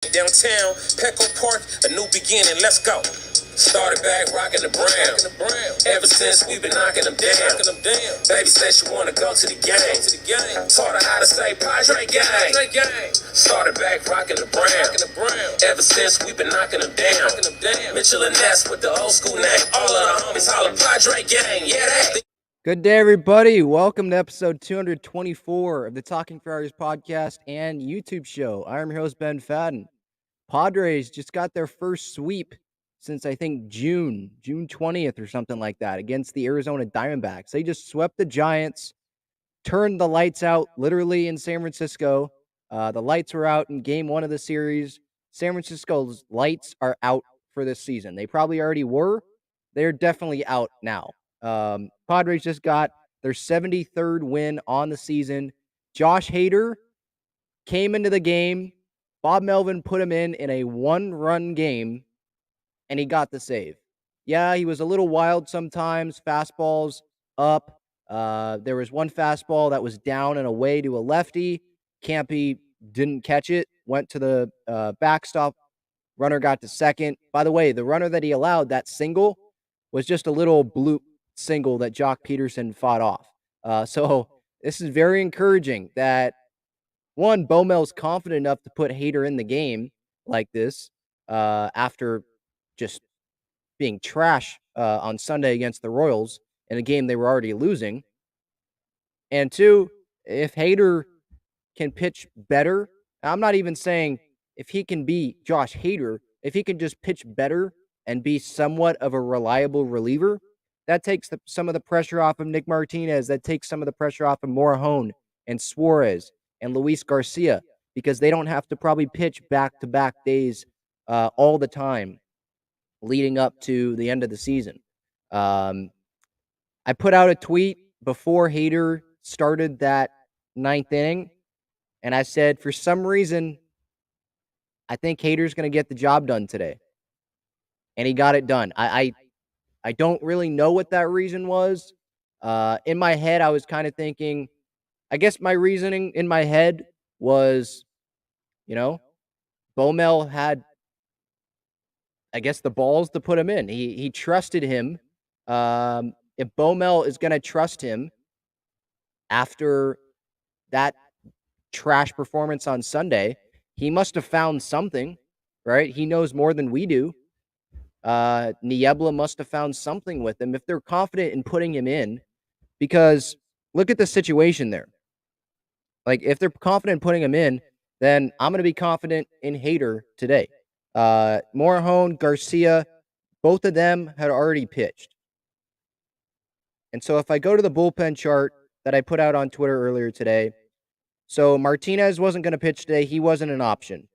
Downtown, Petco Park, a new beginning, let's go. Started back rocking the brown. Ever since we've been knocking them down. Baby said she wanna go to the game. Taught her how to say Padre gang. Started back rocking the brown. Ever since we've been knocking them down. Mitchell and Ness with the old school name. All of the homies holler Padre gang. Yeah, that. Good day, everybody. Welcome to episode 224 of the Talking Friars podcast and YouTube show. I'm your host, Ben Fadden. Padres just got their first sweep since, I think, June 20th or something like that against the Arizona Diamondbacks. They just swept the Giants, turned the lights out literally in San Francisco. The lights were out in game one of the series. San Francisco's lights are out for this season. They probably already were. They're definitely out now. Padres just got their 73rd win on the season. Josh Hader came into the game. Bob Melvin put him in a one-run game, and he got the save. Yeah, he was a little wild sometimes. Fastballs up. There was one fastball that was down and away to a lefty. Campy didn't catch it. Went to the backstop. Runner got to second. By the way, the runner that he allowed, that single, was just a little bloop single that Jock Peterson fought off. So this is very encouraging that, one, Bomel's confident enough to put Hader in the game like this after just being trash on Sunday against the Royals in a game they were already losing. And two, if Hader can pitch better, I'm not even saying if he can be Josh Hader, if he can just pitch better and be somewhat of a reliable reliever, that takes some of the pressure off of Nick Martinez. That takes some of the pressure off of Morahone and Suarez and Luis Garcia, because they don't have to probably pitch back-to-back days all the time leading up to the end of the season. I put out a tweet before Hader started that ninth inning, and I said, for some reason, I think Hader's going to get the job done today. And he got it done. I don't really know what that reason was. In my head, I was kind of thinking, I guess my reasoning in my head was, Bomel had, I guess, the balls to put him in. He trusted him. If Bomel is going to trust him after that trash performance on Sunday, he must have found something, right? He knows more than we do. Niebla must have found something with him if they're confident in putting him in, because look at the situation there. Like, if they're confident in putting him in, then I'm going to be confident in Hader today. Morahone, Garcia, both of them had already pitched. And so if I go to the bullpen chart that I put out on Twitter earlier today, so Martinez wasn't going to pitch today. He wasn't an option.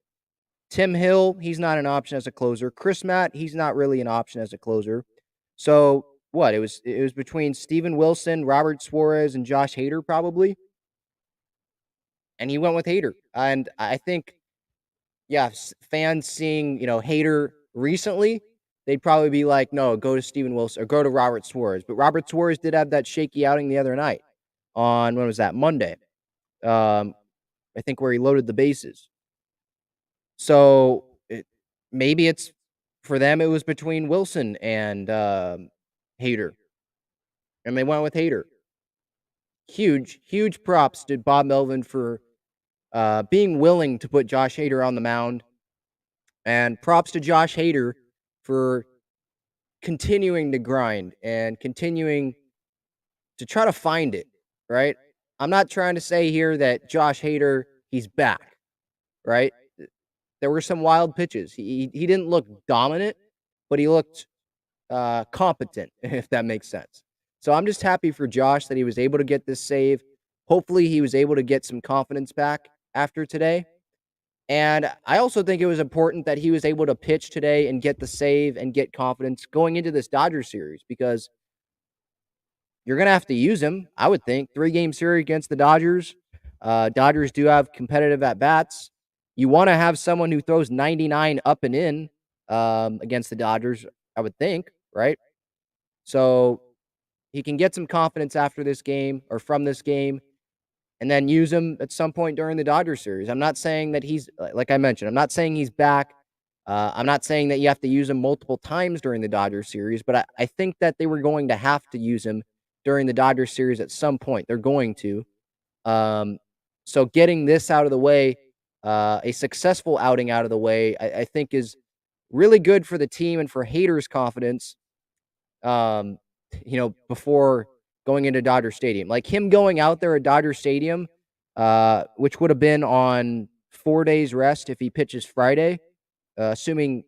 Tim Hill, he's not an option as a closer. Chris Matt, he's not really an option as a closer. So what? It was between Steven Wilson, Robert Suarez, and Josh Hader probably. And he went with Hader. And I think, yeah, fans seeing, Hader recently, they'd probably be like, no, go to Steven Wilson or go to Robert Suarez. But Robert Suarez did have that shaky outing the other night on, when was that? Monday. I think where he loaded the bases. So maybe it's, for them, it was between Wilson and Hader. And they went with Hader. Huge props to Bob Melvin for being willing to put Josh Hader on the mound. And props to Josh Hader for continuing to grind and continuing to try to find it, right? I'm not trying to say here that Josh Hader, he's back, right? There were some wild pitches. He didn't look dominant, but he looked competent, if that makes sense. So I'm just happy for Josh that he was able to get this save. Hopefully he was able to get some confidence back after today. And I also think it was important that he was able to pitch today and get the save and get confidence going into this Dodgers series, because you're going to have to use him, I would think. 3-game series against the Dodgers. Dodgers do have competitive at-bats. You want to have someone who throws 99 up and in against the Dodgers, I would think, right? So he can get some confidence after this game or from this game. and then use him at some point during the Dodgers series. I'm not saying that he's, like I mentioned, I'm not saying he's back. I'm not saying that you have to use him multiple times during the Dodgers series, but I think that they were going to have to use him during the Dodgers series at some point. They're going to. So getting this out of the way, a successful outing out of the way, I think is really good for the team and for Hader's confidence. Um, before going into Dodger Stadium, like him going out there at Dodger Stadium, which would have been on 4 days rest if he pitches Friday, assuming,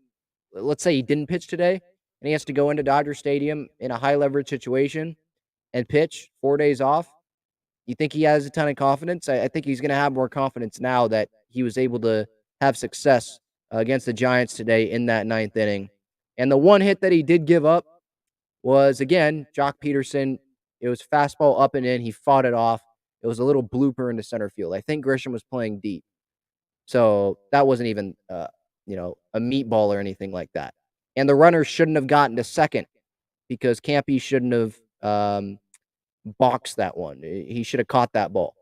let's say he didn't pitch today and he has to go into Dodger Stadium in a high leverage situation and pitch 4 days off. You think he has a ton of confidence? I think he's going to have more confidence now that he was able to have success against the Giants today in that ninth inning. And the one hit that he did give up was, again, Jock Peterson. It was fastball up and in. He fought it off. It was a little blooper into center field. I think Grisham was playing deep. So that wasn't even, a meatball or anything like that. And the runner shouldn't have gotten to second because Campy shouldn't have boxed that one. He should have caught that ball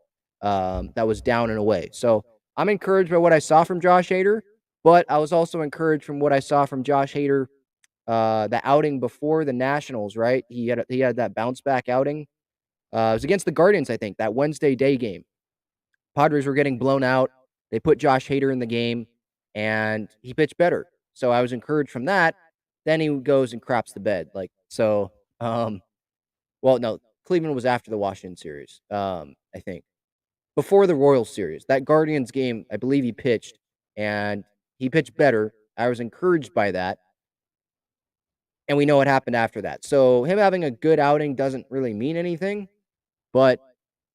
that was down and away. So I'm encouraged by what I saw from Josh Hader, but I was also encouraged from what I saw from Josh Hader the outing before the Nationals, right? He had that bounce back outing. It was against the Guardians, I think, that Wednesday day game. Padres were getting blown out. They put Josh Hader in the game, and he pitched better. So I was encouraged from that. Then he goes and craps the bed. Well, no, Cleveland was after the Washington series, I think. Before the Royals series. That Guardians game, I believe he pitched, and he pitched better. I was encouraged by that. And we know what happened after that. So him having a good outing doesn't really mean anything, but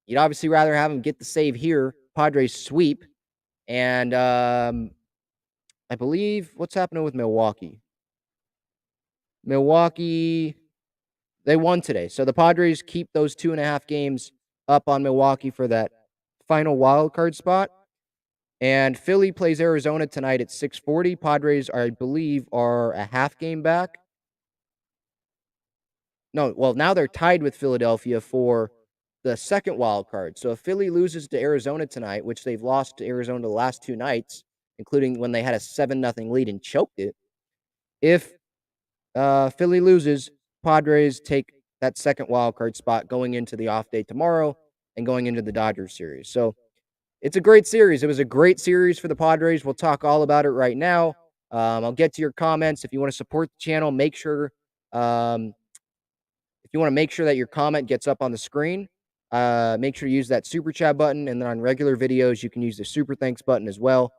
you'd obviously rather have him get the save here, Padres sweep, and I believe what's happening with Milwaukee. Milwaukee, they won today, so the Padres keep those 2.5 games up on Milwaukee for that final wild card spot. And Philly plays Arizona tonight at 6:40. Padres, I believe, are a half game back. No, well, now they're tied with Philadelphia for the second wild card. So if Philly loses to Arizona tonight, which they've lost to Arizona the last 2 nights, including when they had a 7-0 lead and choked it, if Philly loses, Padres take that second wild card spot going into the off day tomorrow and going into the Dodgers series. So it's a great series. It was a great series for the Padres. We'll talk all about it right now. I'll get to your comments. If you want to support the channel, make sure if you want to make sure that your comment gets up on the screen, make sure to use that super chat button. And then on regular videos, you can use the super thanks button as well.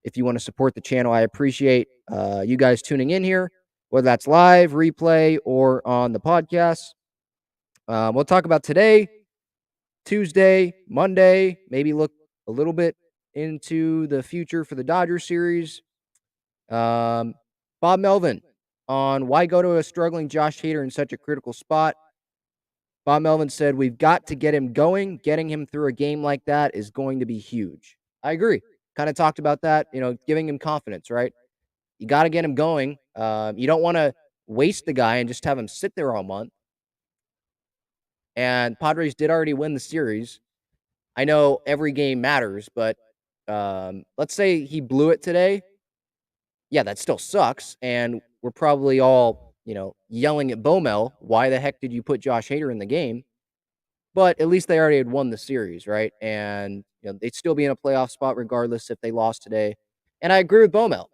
If you want to support the channel, I appreciate you guys tuning in here, whether that's live, replay, or on the podcast. We'll talk about today, Tuesday, Monday, maybe look a little bit into the future for the Dodgers series. Bob Melvin on why go to a struggling Josh Hader in such a critical spot. Bob Melvin said, we've got to get him going. Getting him through a game like that is going to be huge. I agree. Kind of talked about that, giving him confidence, right? You got to get him going. You don't want to waste the guy and just have him sit there all month. And Padres did already win the series. I know every game matters, but let's say he blew it today. Yeah, that still sucks. And we're probably all, yelling at Bomel, why the heck did you put Josh Hader in the game? But at least they already had won the series, right? And they'd still be in a playoff spot regardless if they lost today. And I agree with Bomel.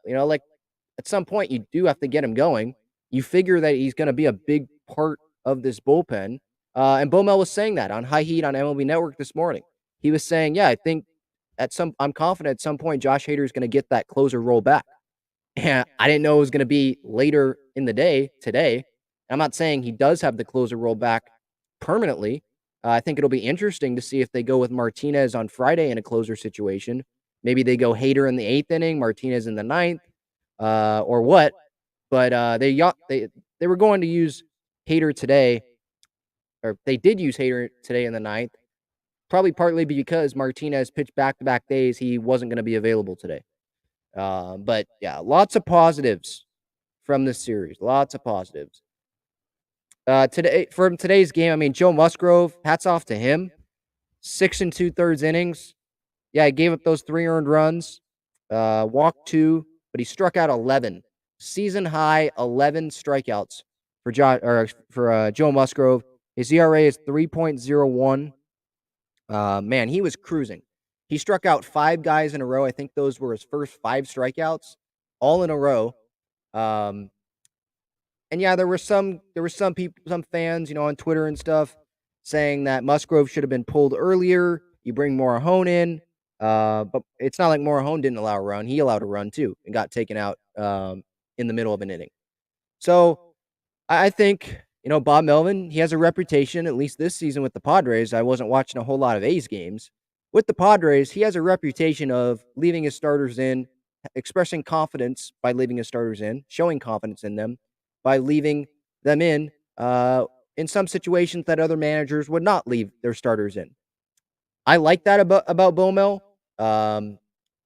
At some point you do have to get him going. You figure that he's going to be a big part of this bullpen. And Bomel was saying that on High Heat on MLB Network this morning. He was saying, yeah, I think I'm confident at some point Josh Hader is going to get that closer role back. And I didn't know it was going to be later in the day today. I'm not saying he does have the closer role back permanently. I think it'll be interesting to see if they go with Martinez on Friday in a closer situation. Maybe they go Hader in the 8th inning, Martinez in the 9th, or what. But they were going to use Hader today, or they did use Hader today in the 9th, probably partly because Martinez pitched back-to-back days. He wasn't going to be available today. But yeah, lots of positives from this series. Lots of positives. Today from today's game, I mean, Joe Musgrove, hats off to him. 6 2/3 innings. Yeah, he gave up those 3 earned runs, walked 2, but he struck out 11. Season high 11 strikeouts for Joe Musgrove. His ERA is 3.01. Man, he was cruising. He struck out 5 guys in a row. I think those were his first 5 strikeouts, all in a row. And yeah, there were some people, some fans, on Twitter and stuff saying that Musgrove should have been pulled earlier. You bring Morahone in, but it's not like Morahone didn't allow a run. He allowed a run too and got taken out in the middle of an inning. So I think, Bob Melvin, he has a reputation, at least this season with the Padres. I wasn't watching a whole lot of A's games. With the Padres, he has a reputation of leaving his starters in, expressing confidence by leaving his starters in, showing confidence in them by leaving them in some situations that other managers would not leave their starters in. I like that about Bomel.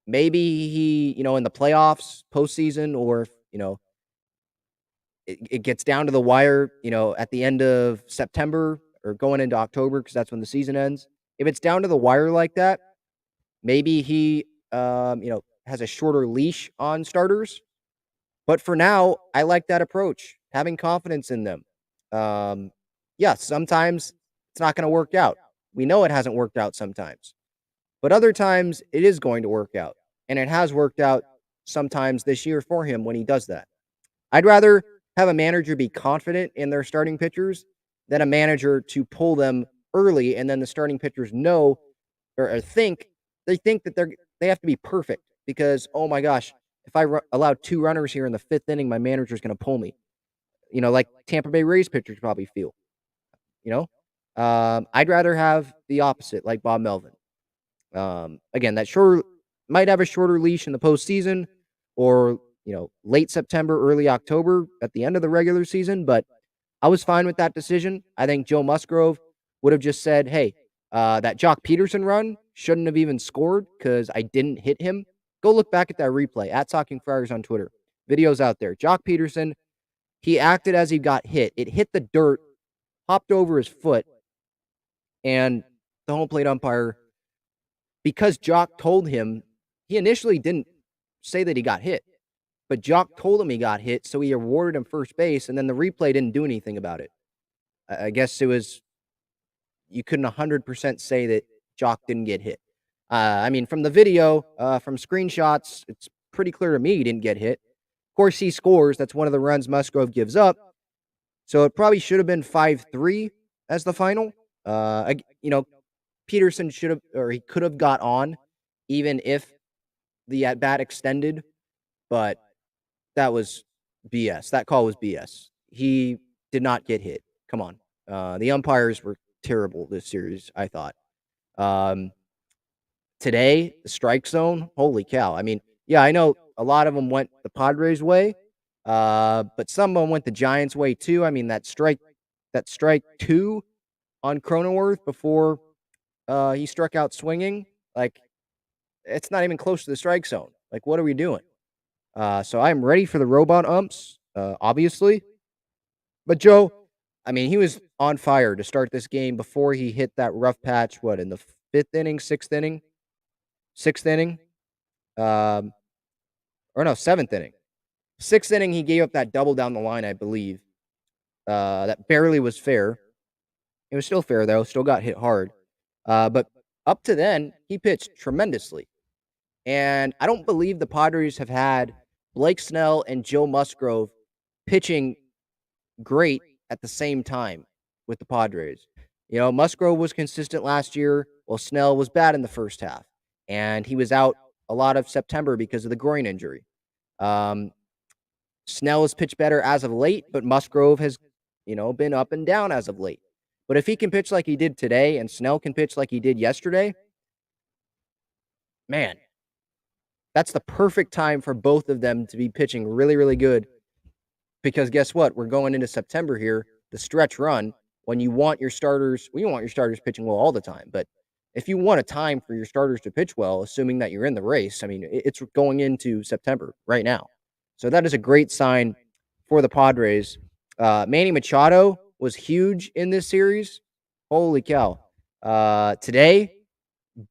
Maybe he, in the playoffs, postseason, or it gets down to the wire, at the end of September or going into October, because that's when the season ends. If it's down to the wire like that, maybe he, has a shorter leash on starters. But for now, I like that approach, having confidence in them. Yeah, sometimes it's not going to work out. We know it hasn't worked out sometimes, but other times it is going to work out. And it has worked out sometimes this year for him when he does that. I'd rather have a manager be confident in their starting pitchers than a manager to pull them early and then the starting pitchers know or think that they have to be perfect because, oh my gosh, if I allow 2 runners here in the 5th inning, my manager's going to pull me. Like Tampa Bay Rays pitchers probably feel. I'd rather have the opposite, like Bob Melvin. Again, that might have a shorter leash in the postseason or late September, early October at the end of the regular season, but I was fine with that decision. I think Joe Musgrove would have just said, hey, that Jock Peterson run shouldn't have even scored because I didn't hit him. Go look back at that replay at Talking Friars on Twitter. Videos out there. Jock Peterson, he acted as he got hit. It hit the dirt, hopped over his foot, and the home plate umpire, because Jock told him, he initially didn't say that he got hit. But Jock told him he got hit, so he awarded him first base, and then the replay didn't do anything about it. I guess it was, you couldn't 100% say that Jock didn't get hit. From the video, from screenshots, it's pretty clear to me he didn't get hit. Of course, he scores. That's one of the runs Musgrove gives up. So it probably should have been 5-3 as the final. Peterson should have, or he could have got on, even if the at-bat extended, but that was BS. That call was BS. He did not get hit. Come on. The umpires were terrible this series, I thought. Today, the strike zone, holy cow. Yeah, I know a lot of them went the Padres way, but some of them went the Giants way too. That strike 2 on Cronenworth before he struck out swinging, it's not even close to the strike zone. What are we doing? So I'm ready for the robot umps, obviously. But Joe, he was on fire to start this game before he hit that rough patch, in the 5th inning, 6th inning? 6th inning? Or no, 7th inning. 6th inning, he gave up that double down the line, I believe. That barely was fair. It was still fair, though. Still got hit hard. But up to then, he pitched tremendously. And I don't believe the Padres have had Blake Snell and Joe Musgrove pitching great at the same time with the Padres. Musgrove was consistent last year, while Snell was bad in the first half. And he was out a lot of September because of the groin injury. Snell has pitched better as of late, but Musgrove has, been up and down as of late. But if he can pitch like he did today and Snell can pitch like he did yesterday, man, that's the perfect time for both of them to be pitching really, really good. Because guess what? We're going into September here, the stretch run, when you want your starters pitching well all the time. But if you want a time for your starters to pitch well, assuming that you're in the race, it's going into September right now. So that is a great sign for the Padres. Manny Machado was huge in this series. Holy cow. Today,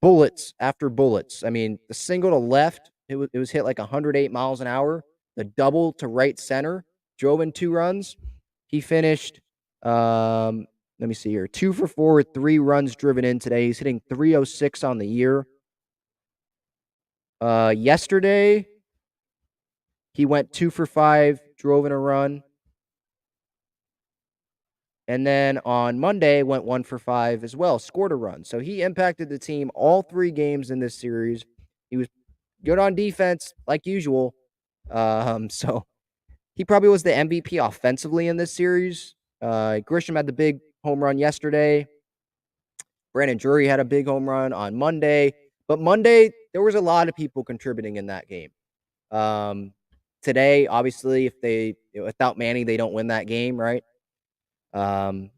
bullets after bullets. I mean, the single to left, it was hit like 108 miles an hour. The double to right center drove in 2 runs. He finished, let me see here, 2 for 4 with 3 runs driven in today. He's hitting 306 on the year. Yesterday, he went 2 for 5, drove in a run. And then on Monday, went 1 for 5 as well, scored a run. So he impacted the team all 3 games in this series. He was good on defense, like usual. So he probably was the MVP offensively in this series. Grisham had the big home run yesterday. Brandon Drury had a big home run on Monday. But Monday, there was a lot of people contributing in that game. Today, obviously, if they without Manny, they don't win that game, right? Um,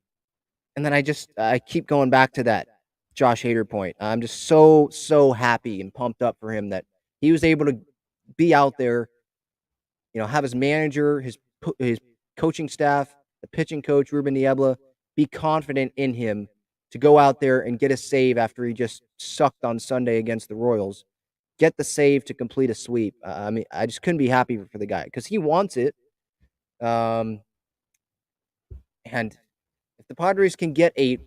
and then I keep going back to that Josh Hader point. I'm just so happy and pumped up for him that he was able to be out there, have his manager, his coaching staff, the pitching coach Ruben Niebla, be confident in him to go out there and get a save after he just sucked on Sunday against the Royals. Get the save to complete a sweep. I mean, I just couldn't be happy for the guy because he wants it. Um, and if the Padres can get a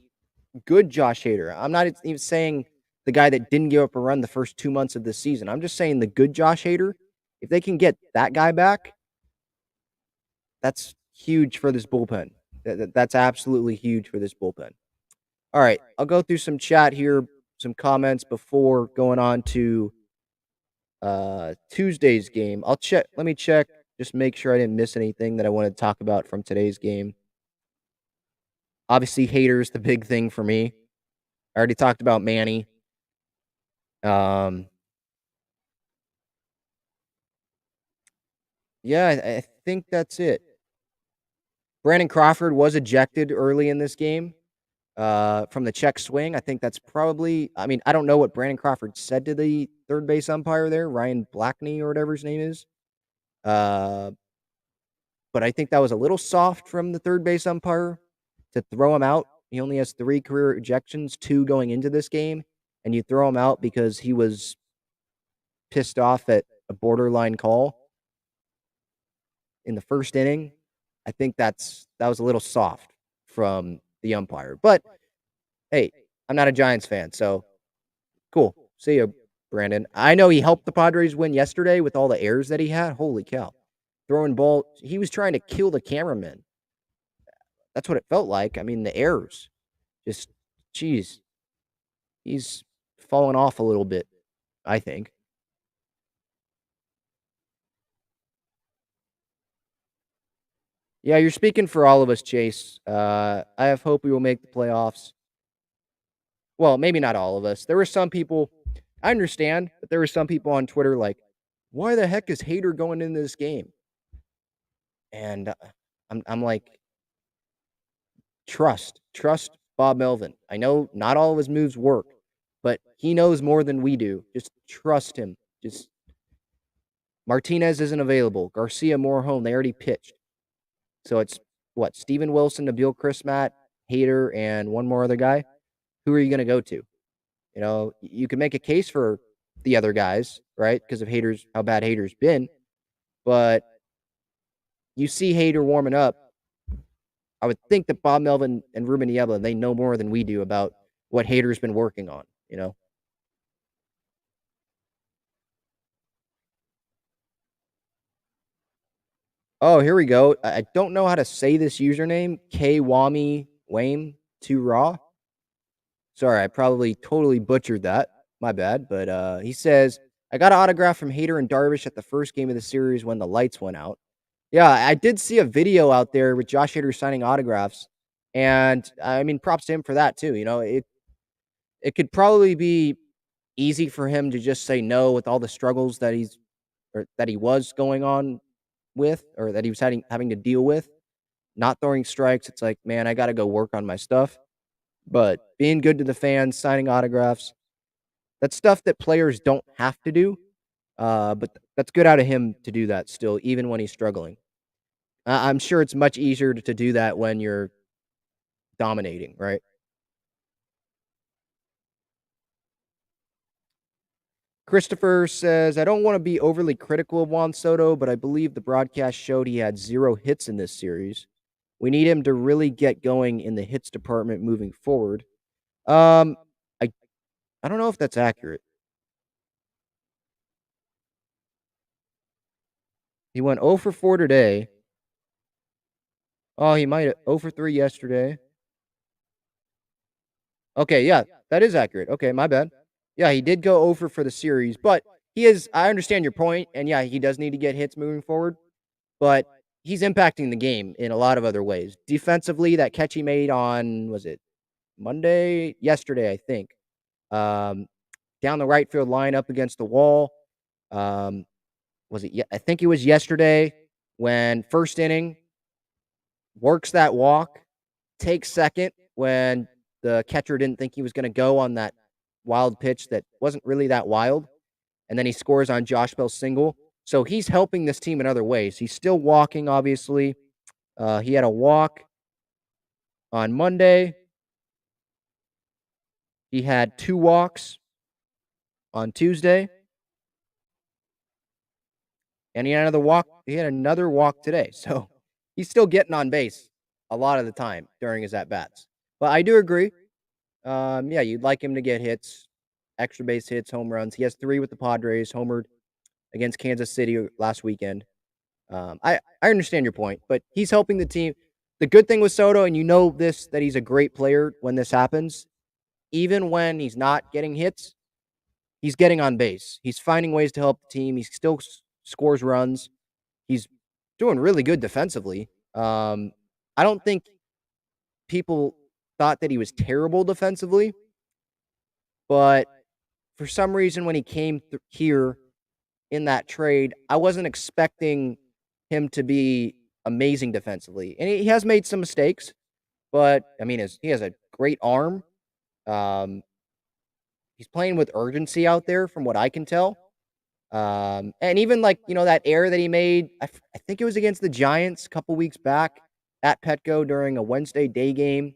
good Josh Hader, I'm not even saying the guy that didn't give up a run the first 2 months of this season. I'm just saying the good Josh Hader. If they can get that guy back, that's huge for this bullpen. That's absolutely huge for this bullpen. All right, I'll go through some chat here, some comments before going on to Tuesday's game. I'll check. Let me check. Just make sure I didn't miss anything that I wanted to talk about from today's game. Obviously, Hader's the big thing for me. I already talked about Manny. Yeah, I think that's it. Brandon Crawford was ejected early in this game from the check swing. I think that's probably, I mean, I don't know what Brandon Crawford said to the third base umpire there, Ryan Blackney or whatever his name is. But I think that was a little soft from the third base umpire to throw him out. He only has 3 career ejections, 2 going into this game, and you throw him out because he was pissed off at a borderline call in the first inning. I think that was a little soft from the umpire. But hey, I'm not a Giants fan, so cool. See you, Brandon. I know he helped the Padres win yesterday with all the errors that he had. Holy cow. Throwing ball, he was trying to kill the cameraman. That's what it felt like. I mean, the errors. Just, geez. He's fallen off a little bit, I think. Yeah, you're speaking for all of us, Chase. I have hope we will make the playoffs. Well, maybe not all of us. There were some people, I understand, but there were some people on Twitter like, why the heck is Hader going into this game? And I'm like, trust Bob Melvin. I know not all of his moves work, but he knows more than we do. Just trust him. Just Martinez isn't available. Garcia more home. They already pitched. So it's what? Steven Wilson, Nabil Chrismat, Hader, and one more other guy. Who are you going to go to? You can make a case for the other guys, right? Because of how bad Hader's been. But you see Hader warming up. I would think that Bob Melvin and Ruben Niebla, they know more than we do about what Hader's been working on. Oh, here we go. I don't know how to say this username. Kwame Wame 2 Raw. Sorry, I probably totally butchered that. My bad. But he says, I got an autograph from Hader and Darvish at the first game of the series when the lights went out. Yeah, I did see a video out there with Josh Hader signing autographs. And I mean, props to him for that too. It could probably be easy for him to just say no with all the struggles that he was going on with, or that he was having to deal with. Not throwing strikes. It's like, man, I got to go work on my stuff. But being good to the fans, signing autographs, that's stuff that players don't have to do. But that's good out of him to do that still, even when he's struggling. I'm sure it's much easier to do that when you're dominating, right? Christopher says, I don't want to be overly critical of Juan Soto, but I believe the broadcast showed he had 0 hits in this series. We need him to really get going in the hits department moving forward. Um, I I don't know if that's accurate. He went 0 for 4 today. Oh, he might have 0 for 3 yesterday. Okay, yeah, that is accurate. Okay, my bad. Yeah, he did go over for the series, but he is I understand your point, and yeah, he does need to get hits moving forward, but he's impacting the game in a lot of other ways. Defensively, that catch he made on was it Monday? Yesterday, I think. Um, down the right field line up against the wall. Um, was it I think it was yesterday when first inning works that walk, takes second when the catcher didn't think he was going to go on that wild pitch that wasn't really that wild. And then he scores on Josh Bell's single. So he's helping this team in other ways. He's still walking, obviously. He had a walk on Monday. He had 2 walks on Tuesday. And he had another walk. He had another walk today. So he's still getting on base a lot of the time during his at-bats. But I do agree. Yeah, you'd like him to get hits, extra base hits, home runs. He has 3 with the Padres, homered against Kansas City last weekend. I understand your point, but he's helping the team. The good thing with Soto, and you know this, that he's a great player when this happens, even when he's not getting hits, he's getting on base. He's finding ways to help the team. He still scores runs. He's doing really good defensively. I don't think people thought that he was terrible defensively, but for some reason, when he came here in that trade, I wasn't expecting him to be amazing defensively. And he has made some mistakes, but I mean, he has a great arm. Um, he's playing with urgency out there, from what I can tell. And even like that error that he made, I think it was against the Giants a couple weeks back at Petco during a Wednesday day game.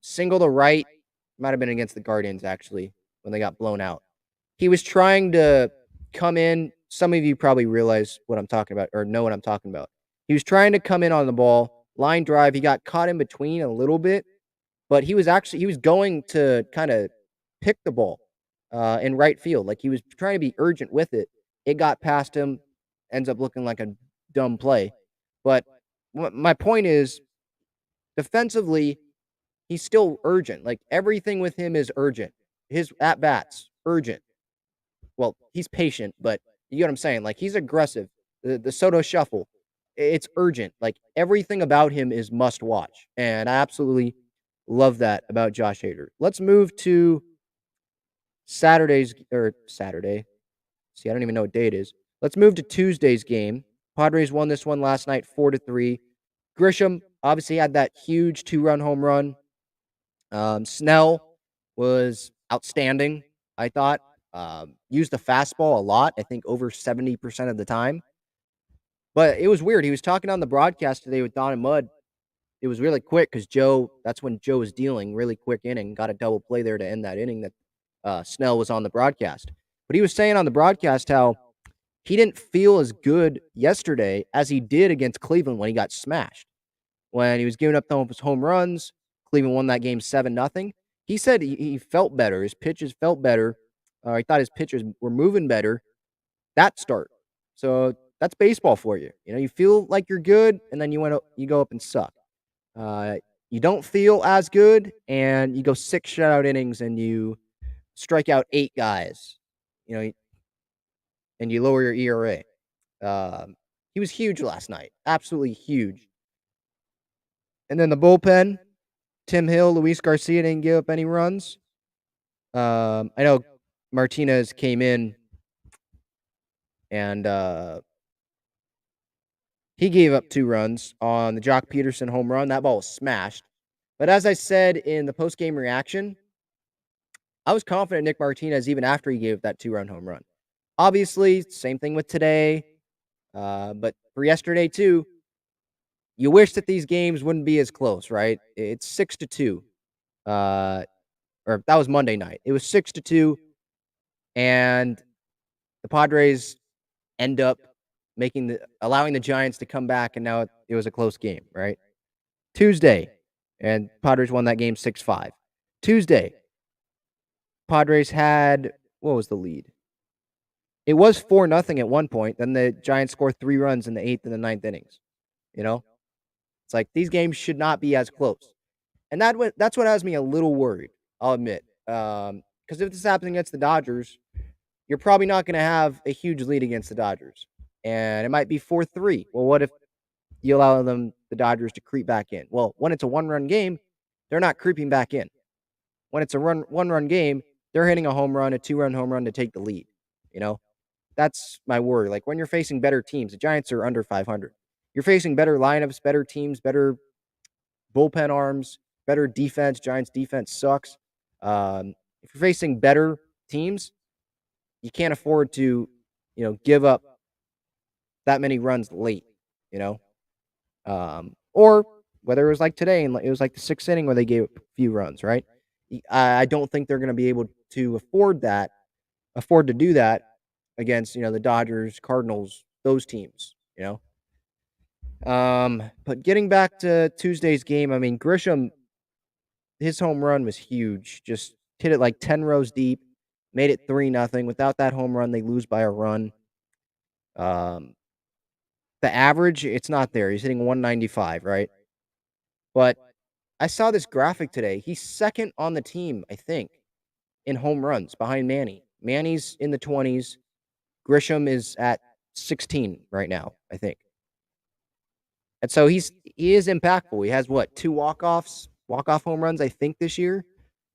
Single to right, might have been against the Guardians actually when they got blown out. He was trying to come in. Some of you probably realize what I'm talking about or know what I'm talking about. He was trying to come in on the ball, line drive. He got caught in between a little bit, but he was going to kind of pick the ball in right field. Like he was trying to be urgent with it. It got past him, ends up looking like a dumb play. But my point is, defensively, he's still urgent. Like everything with him is urgent. His at bats, urgent. Well, he's patient, but you get what I'm saying. Like he's aggressive. The Soto shuffle, it's urgent. Like everything about him is must watch, and I absolutely love that about Josh Hader. Let's move to Saturday. See, I don't even know what day it is. Let's move to Tuesday's game. Padres won this one last night, 4-3. Grisham obviously had that huge 2-run home run. Snell was outstanding, I thought. Used the fastball a lot, I think over 70% of the time. But it was weird. He was talking on the broadcast today with Don and Mudd. It was really quick because that's when Joe was dealing, really quick inning. Got a double play there to end that inning that Snell was on the broadcast. But he was saying on the broadcast how he didn't feel as good yesterday as he did against Cleveland when he got smashed. When he was giving up those home runs, Cleveland won that game 7-0. He said he felt better. His pitches felt better. He thought his pitchers were moving better. That start. So that's baseball for you. You feel like you're good, and then you go up and suck. You don't feel as good, and you go 6 shutout innings, and you strike out 8 guys. And you lower your ERA. He was huge last night. Absolutely huge. And then the bullpen, Tim Hill, Luis Garcia didn't give up any runs. I know Martinez came in and he gave up 2 runs on the Jock Peterson home run. That ball was smashed. But as I said in the post-game reaction, I was confident Nick Martinez even after he gave that 2-run home run. Obviously, same thing with today. But for yesterday too, you wish that these games wouldn't be as close, right? It's 6-2. Or that was Monday night. It was 6-2. and the Padres end up allowing the Giants to come back, and now it was a close game, right? Tuesday, and Padres won that game 6-5. Tuesday, Padres had what was the lead? It was 4-0 at one point. Then the Giants scored 3 runs in the 8th and the 9th innings. You know, it's like these games should not be as close, and that's what has me a little worried. I'll admit, because if this is happening against the Dodgers, you're probably not going to have a huge lead against the Dodgers, and it might be 4-3. Well, what if you allow the Dodgers to creep back in? Well, when it's a 1-run game, they're not creeping back in. When it's a 1-run game, they're hitting a home run, a 2-run home run to take the lead. You know, that's my worry. Like when you're facing better teams, the Giants are under 500. You're facing better lineups, better teams, better bullpen arms, better defense. Giants defense sucks. If you're facing better teams, you can't afford to, give up that many runs late, you know? Or whether it was like today and it was like the 6th inning where they gave up a few runs, right? I don't think they're going to be able to afford to do that against, the Dodgers, Cardinals, those teams, But getting back to Tuesday's game, I mean, Grisham, his home run was huge. Just hit it like 10 rows deep, made it 3-0. Without that home run, they lose by a run. The average, it's not there. He's hitting 195, right? But I saw this graphic today. He's second on the team, I think, in home runs behind Manny. Manny's in the 20s. Grisham is at 16 right now, I think. And so he is impactful. He has what, 2 walk-off home runs, I think, this year.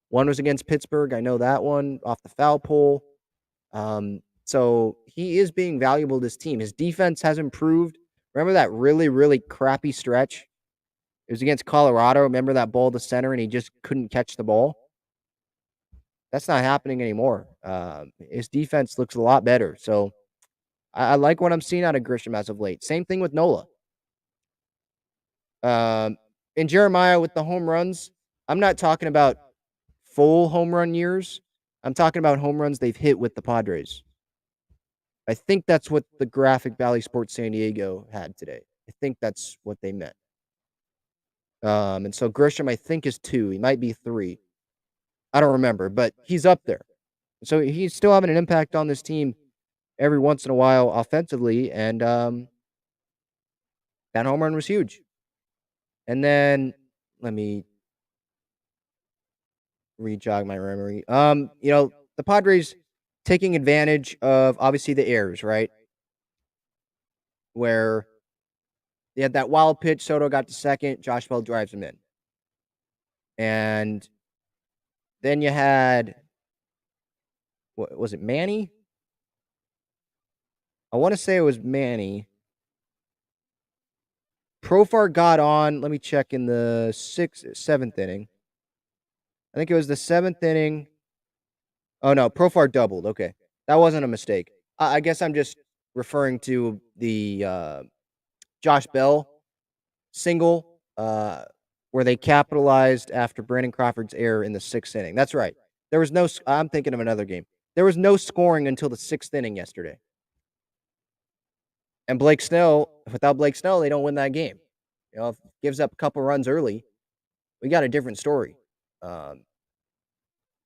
One was against Pittsburgh. I know that one off the foul pole. So he is being valuable to this team. His defense has improved. Remember that really, really crappy stretch? It was against Colorado. Remember that ball to center and he just couldn't catch the ball? That's not happening anymore. His defense looks a lot better. So I like what I'm seeing out of Grisham as of late. Same thing with Nola. And Jeremiah with the home runs, I'm not talking about full home run years. I'm talking about home runs they've hit with the Padres. I think that's what the graphic Valley Sports San Diego had today. I think that's what they meant. And so Grisham, I think, is 2. He might be 3. I don't remember, but he's up there. So he's still having an impact on this team every once in a while offensively, and that home run was huge. And then let me re-jog my memory. The Padres taking advantage of obviously the errors, right? Where they had that wild pitch, Soto got to second, Josh Bell drives him in. And then you had, what was it, Manny? I want to say it was Manny. Profar got on, let me check, in the 7th inning. I think it was the 7th inning. Oh, no, Profar doubled. Okay. That wasn't a mistake. I guess I'm just referring to the Josh Bell single where they capitalized after Brandon Crawford's error in the 6th inning. That's right. There was no – I'm thinking of another game. There was no scoring until the 6th inning yesterday. And without Blake Snell, they don't win that game. If it gives up a couple runs early, we got a different story. And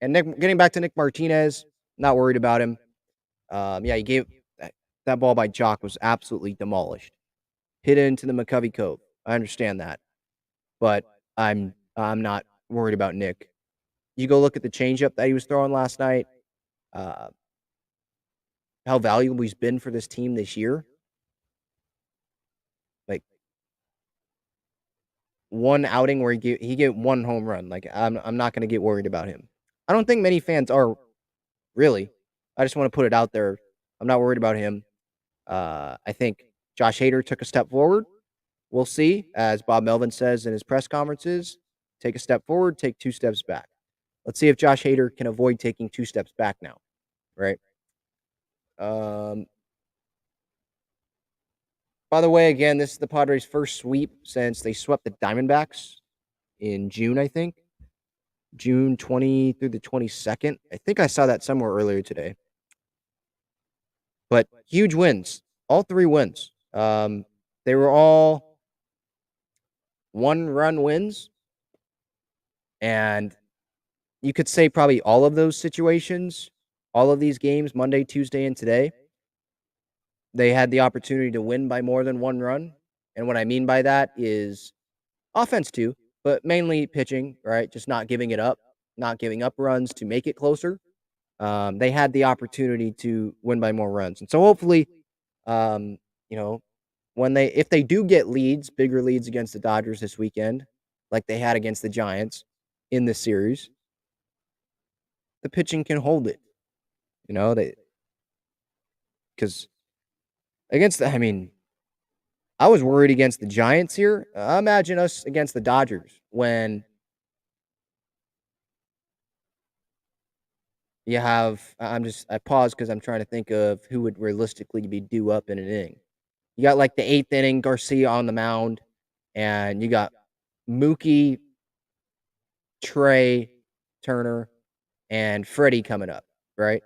getting back to Nick Martinez, not worried about him. He gave that ball by Jock was absolutely demolished. Hit it into the McCovey Cove. I understand that. But I'm not worried about Nick. You go look at the changeup that he was throwing last night, how valuable he's been for this team this year. Like, one outing where he gave 1 home run. Like, I'm not going to get worried about him. I don't think many fans are, really. I just want to put it out there. I'm not worried about him. I think Josh Hader took a step forward. We'll see, as Bob Melvin says in his press conferences, take a step forward, take 2 steps back. Let's see if Josh Hader can avoid taking 2 steps back now, right? By the way, again, this is the Padres' first sweep since they swept the Diamondbacks in June, I think. June 20 through the 22nd. I think I saw that somewhere earlier today. but huge wins. All 3 wins. They were all one-run wins, and you could say probably all of those situations, all of these games, Monday, Tuesday, and today, they had the opportunity to win by more than 1 run, and what I mean by that is offense too, but mainly pitching, right? Just not giving it up, not giving up runs to make it closer. They had the opportunity to win by more runs, and so hopefully, um, you know, if they do get leads, bigger leads against the Dodgers this weekend, like they had against the Giants in this series, the pitching can hold it. They because against I mean, I was worried against the Giants here. Imagine us against the Dodgers when you have. I paused because I'm trying to think of who would realistically be due up in an inning. You got like the 8th inning, Garcia on the mound, and you got Mookie, Trey, Turner, and Freddie coming up, right?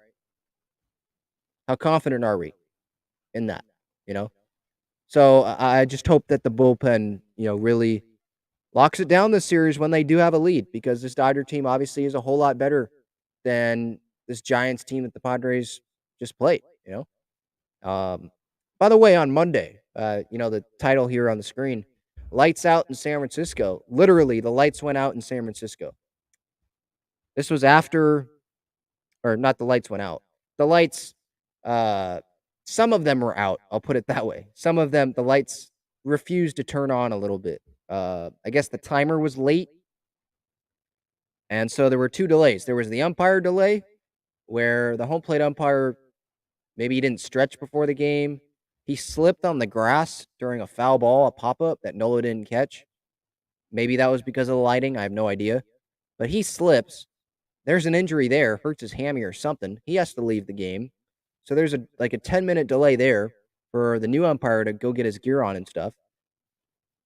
How confident are we in that? You know, so I just hope that the bullpen, really locks it down this series when they do have a lead, because this Dodger team obviously is a whole lot better than this Giants team that the Padres just played. By the way, on Monday, the title here on the screen, lights out in San Francisco. Literally, the lights went out in San Francisco. This was after, or not the lights went out. The lights, some of them were out. I'll put it that way. Some of them, the lights refused to turn on a little bit. I guess the timer was late. And so there were 2 delays. There was the umpire delay, where the home plate umpire, maybe he didn't stretch before the game. He slipped on the grass during a foul ball, a pop-up that Nola didn't catch. Maybe that was because of the lighting. I have no idea. But he slips. There's an injury there, hurts his hammy or something. He has to leave the game. So there's a 10-minute delay there for the new umpire to go get his gear on and stuff.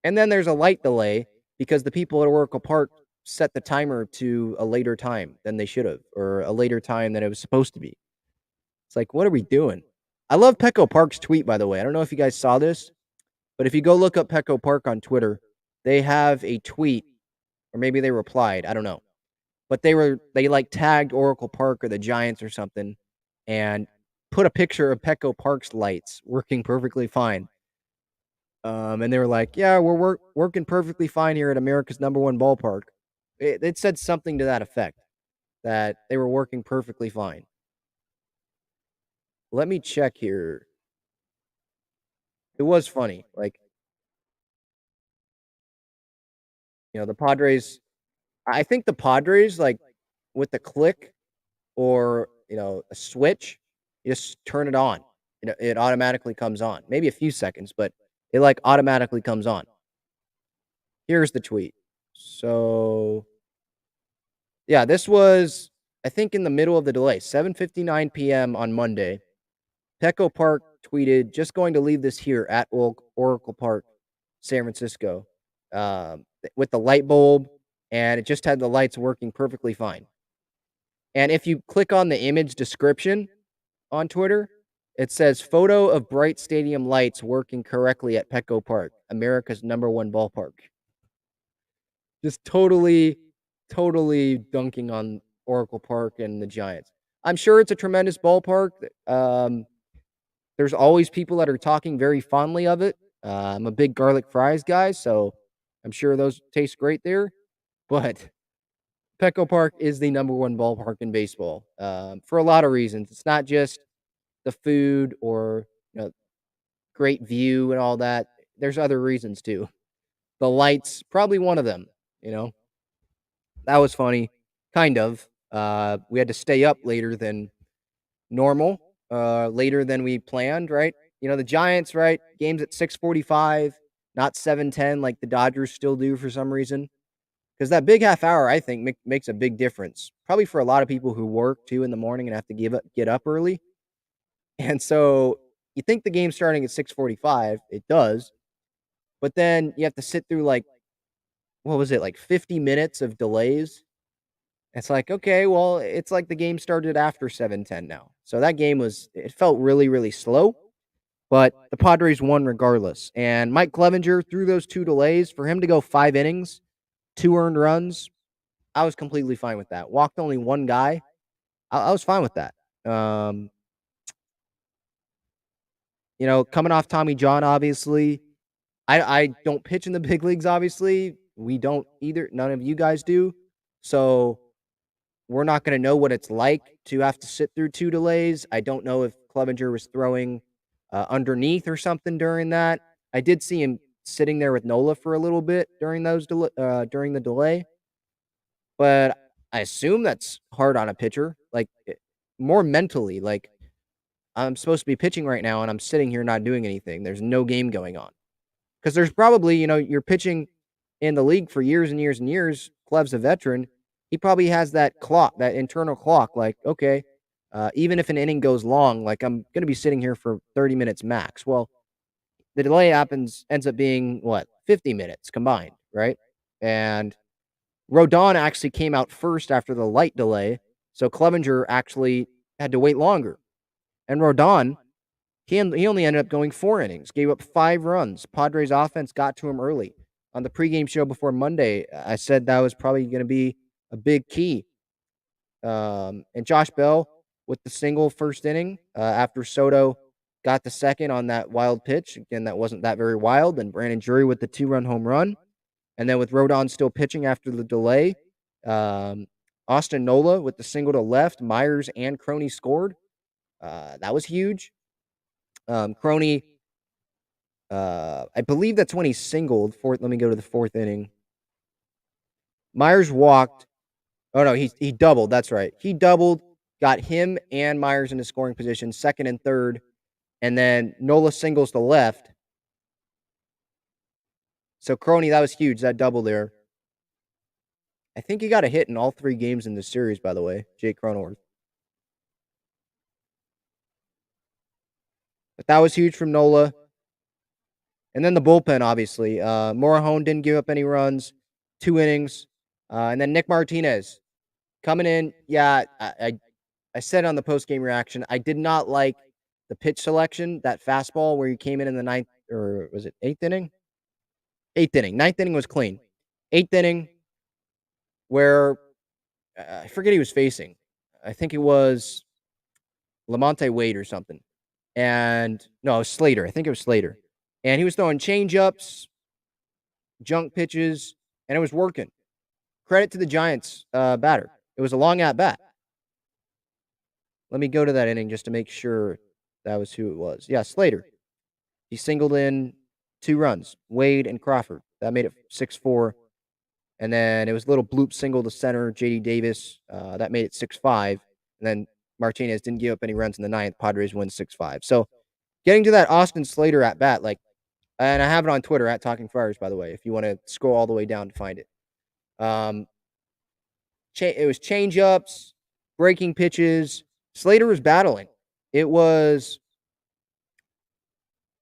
And then there's a light delay because the people at Oracle Park set the timer to a later time than they should have, or a later time than it was supposed to be. It's like, what are we doing? I love Petco Park's tweet, by the way. I don't know if you guys saw this, but if you go look up Petco Park on Twitter, they have a tweet, or maybe they replied. I don't know. But they like tagged Oracle Park or the Giants or something and put a picture of Petco Park's lights working perfectly fine. And they were like, yeah, we're working perfectly fine here at America's #1 ballpark. It said something to that effect, that they were working perfectly fine. Let me check here. It was funny. Like, the Padres, I think the Padres, like, with the click or, a switch, you just turn it on. It automatically comes on. Maybe a few seconds, but it, like, automatically comes on. Here's the tweet. So, yeah, this was, I think, in the middle of the delay, 7:59 p.m. on Monday. Petco Park tweeted, "Just going to leave this here at Oracle Park, San Francisco, with the light bulb, and it just had the lights working perfectly fine." And if you click on the image description on Twitter, it says, "Photo of bright stadium lights working correctly at Petco Park, America's #1 ballpark." Just totally dunking on Oracle Park and the Giants. I'm sure it's a tremendous ballpark. There's always people that are talking very fondly of it. I'm a big garlic fries guy, so I'm sure those taste great there. But Petco Park is the #1 ballpark in baseball, for a lot of reasons. It's not just the food or, great view and all that. There's other reasons too. The lights, probably one of them. You know, that was funny, kind of. We had to stay up later than normal, later than we planned, right? The Giants, right? Games at 6:45, not 7:10 like the Dodgers still do for some reason. Because that big half hour, I think, makes a big difference. Probably for a lot of people who work too in the morning and have to get up early. And so you think the game's starting at 6:45, it does, but then you have to sit through, like, what was it, like 50 minutes of delays It's like, okay, well, it's like the game started after 7:10 now. So that game it felt really, really slow, but the Padres won regardless. And Mike Clevenger threw those 2 delays. For him to go 5 innings, 2 earned runs, I was completely fine with that. Walked only 1 guy. I was fine with that. Um, coming off Tommy John, obviously. I don't pitch in the big leagues, obviously. We don't either. None of you guys do. So we're not going to know what it's like to have to sit through 2 delays. I don't know if Clevenger was throwing underneath or something during that. I did see him sitting there with Nola for a little bit during during the delay, but I assume that's hard on a pitcher. Like more mentally, like I'm supposed to be pitching right now and I'm sitting here not doing anything. There's no game going on. Because there's probably, you're pitching in the league for years and years and years. Clev's a veteran. He probably has that clock, that internal clock. Like, okay, even if an inning goes long, like I'm going to be sitting here for 30 minutes max. Well, the delay ends up being what, 50 minutes combined, right? And Rodon actually came out first after the light delay. So Clevenger actually had to wait longer. And Rodon, he only ended up going 4 innings, gave up 5 runs. Padres offense got to him early. On the pregame show before Monday, I said that was probably going to be a big key. And Josh Bell with the single first inning after Soto got the second on that wild pitch. Again, that wasn't that very wild. And Brandon Drury with the 2-run home run. And then with Rodon still pitching after the delay, Austin Nola with the single to left, Myers and Crony scored. That was huge. Crony, I believe that's when he singled. Let me go to the 4th inning. Myers walked. Oh no, he doubled. That's right. He doubled, got him and Myers into scoring position, 2nd and 3rd, and then Nola singles to left. So Crony, that was huge. That double there. I think he got a hit in all 3 games in this series, by the way, Jake Cronenworth. But that was huge from Nola. And then the bullpen, obviously. Morahone didn't give up any runs, 2 innings. And then Nick Martinez coming in. Yeah, I said on the post-game reaction, I did not like the pitch selection, that fastball where he came in the 9th, or was it 8th inning? 8th inning. 9th inning was clean. 8th inning, where I forget he was facing. I think it was Lamonte Wade or something. And no, it was Slater. I think it was Slater. And he was throwing change-ups, junk pitches, and it was working. Credit to the Giants batter. It was a long at-bat. Let me go to that inning just to make sure that was who it was. Yeah, Slater. He singled in 2 runs, Wade and Crawford. That made it 6-4. And then it was a little bloop single to center, J.D. Davis. That made it 6-5. And then Martinez didn't give up any runs in the 9th. Padres win 6-5. So getting to that Austin Slater at bat, and I have it on Twitter at Talking Friars, by the way, if you want to scroll all the way down to find it. It was change-ups, breaking pitches. Slater was battling. It was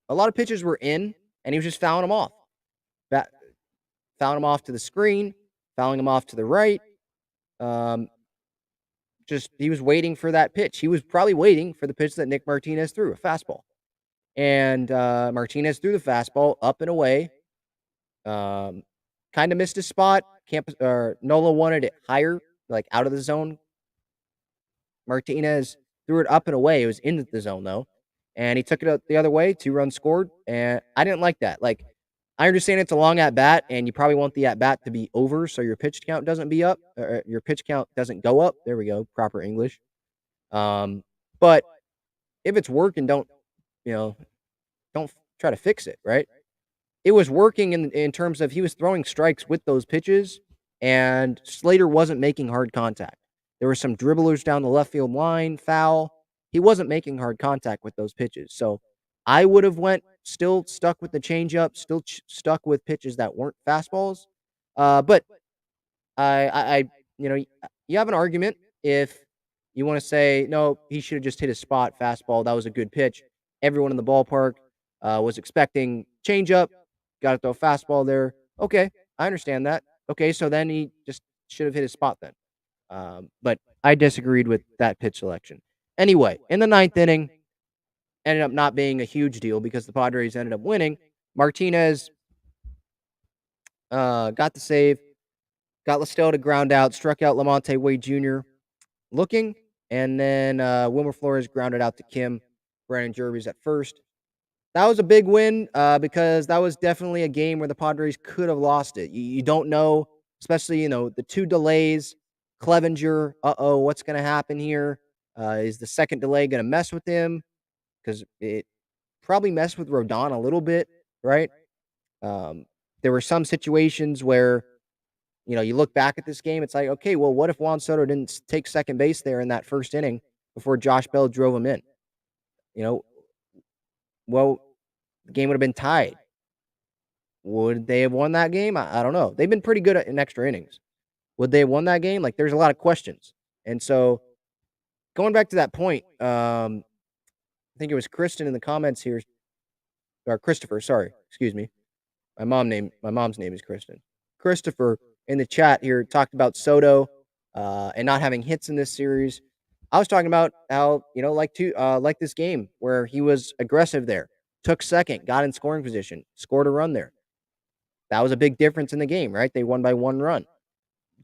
a lot of pitches were in, and he was just fouling them off. Fouling them off to the screen, fouling them off to the right. He was waiting for that pitch. He was probably waiting for the pitch that Nick Martinez threw, a fastball. And Martinez threw the fastball up and away. Kind of missed his spot. Nola wanted it higher, like out of the zone. Martinez threw it up and away. It was in the zone, though. And he took it up the other way. 2 runs scored. And I didn't like that. Like, I understand it's a long at-bat, and you probably want the at-bat to be over so your pitch count doesn't be up. Or your pitch count doesn't go up. There we go. Proper English. But if it's working, don't try to fix it, right? It was working in terms of he was throwing strikes with those pitches, and Slater wasn't making hard contact. There were some dribblers down the left field line, foul. He wasn't making hard contact with those pitches. So I would have still stuck with the changeup, still stuck with pitches that weren't fastballs. But you have an argument if you want to say, no, he should have just hit his spot fastball. That was a good pitch. Everyone in the ballpark was expecting changeup. Got to throw a fastball there. Okay, I understand that. Okay, so then he just should have hit his spot then. But I disagreed with that pitch selection. Anyway, in the ninth inning, ended up not being a huge deal because the Padres ended up winning. Martinez got the save, got Listell to ground out, struck out Lamonte Wade Jr. looking, and then Wilmer Flores grounded out to Kim. Brandon Jervis at first. That was a big win because that was definitely a game where the Padres could have lost it. You don't know, especially, the two delays. Clevenger, what's going to happen here? Is the second delay going to mess with him? Because it probably messed with Rodon a little bit, right? Um, there were some situations where, you look back at this game, it's like, okay, well, what if Juan Soto didn't take second base there in that first inning before Josh Bell drove him in? You know, well, the game would have been tied. Would they have won that game? I don't know. They've been pretty good in extra innings. Would they have won that game? Like, there's a lot of questions. And so, going back to that point, I think it was Kristen in the comments here, or Christopher. Sorry, excuse me. My mom's name is Kristen. Christopher in the chat here talked about Soto and not having hits in this series. I was talking about how, like this game where he was aggressive there, took second, got in scoring position, scored a run there. That was a big difference in the game, right? They won by 1 run.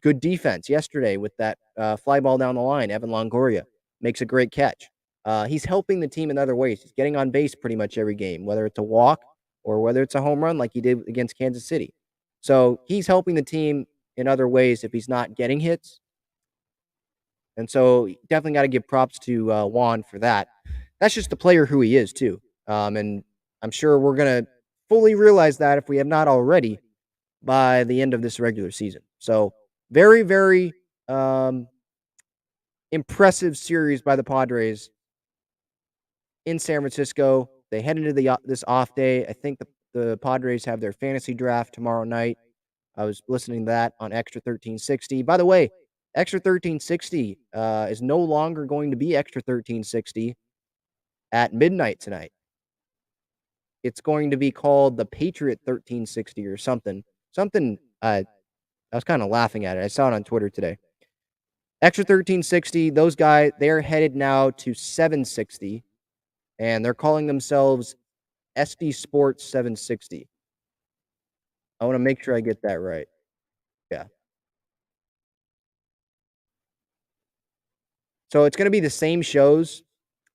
Good defense yesterday with that fly ball down the line. Evan Longoria makes a great catch. He's helping the team in other ways. He's getting on base pretty much every game, whether it's a walk or whether it's a home run like he did against Kansas City. So he's helping the team in other ways if he's not getting hits. And so definitely got to give props to Juan for that. That's just the player who he is, too. And I'm sure we're going to fully realize that if we have not already by the end of this regular season. So very, very impressive series by the Padres in San Francisco. They head into this off day. I think the Padres have their fantasy draft tomorrow night. I was listening to that on Extra 1360. By the way, Extra 1360 is no longer going to be Extra 1360 at midnight tonight. It's going to be called the Patriot 1360 or something. I was kind of laughing at it. I saw it on Twitter today. Extra 1360, those guys, they're headed now to 760, and they're calling themselves SD Sports 760. I want to make sure I get that right. Yeah. So it's going to be the same shows.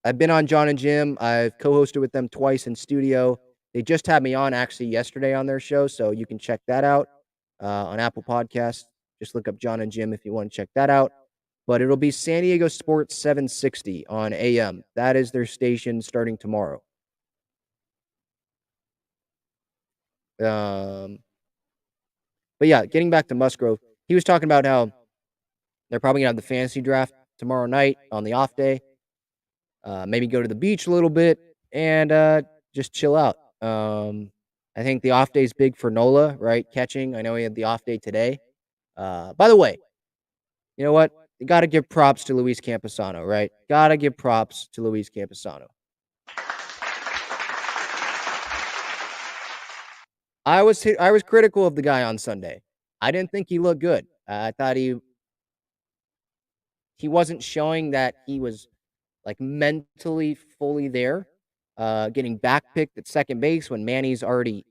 I've been on John and Jim. I've co-hosted with them twice in studio. They just had me on actually yesterday on their show, so you can check that out on Apple Podcasts. Just look up John and Jim if you want to check that out. But it'll be San Diego Sports 760 on AM. That is their station starting tomorrow. But yeah, getting back to Musgrove, he was talking about how they're probably gonna have the fantasy draft tomorrow night on the off day. Maybe go to the beach a little bit and just chill out. I think the off day is big for Nola, right? Catching. I know he had the off day today. By the way, you know what? You got to give props to Luis Camposano, right? Got to give props to Luis Camposano. I was critical of the guy on Sunday. I didn't think he looked good. I thought he wasn't showing that he was like mentally fully there. Getting backpicked at second base when Manny's already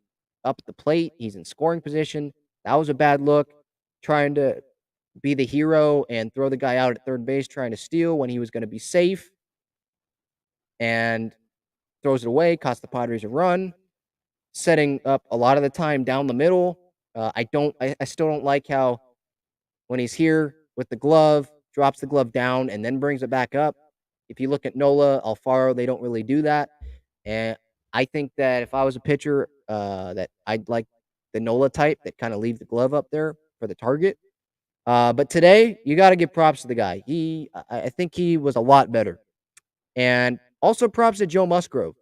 up at the plate. He's in scoring position. That was a bad look. Trying to be the hero and throw the guy out at third base trying to steal when he was going to be safe. And throws it away, cost the Padres a run. Setting up a lot of the time down the middle. I still don't like how when he's here with the glove, drops the glove down and then brings it back up. If you look at Nola, Alfaro, they don't really do that. And I think that if I was a pitcher, that I'd like the Nola type that kind of leave the glove up there for the target. But today, you got to give props to the guy. I think he was a lot better. And also props to Joe Musgrove,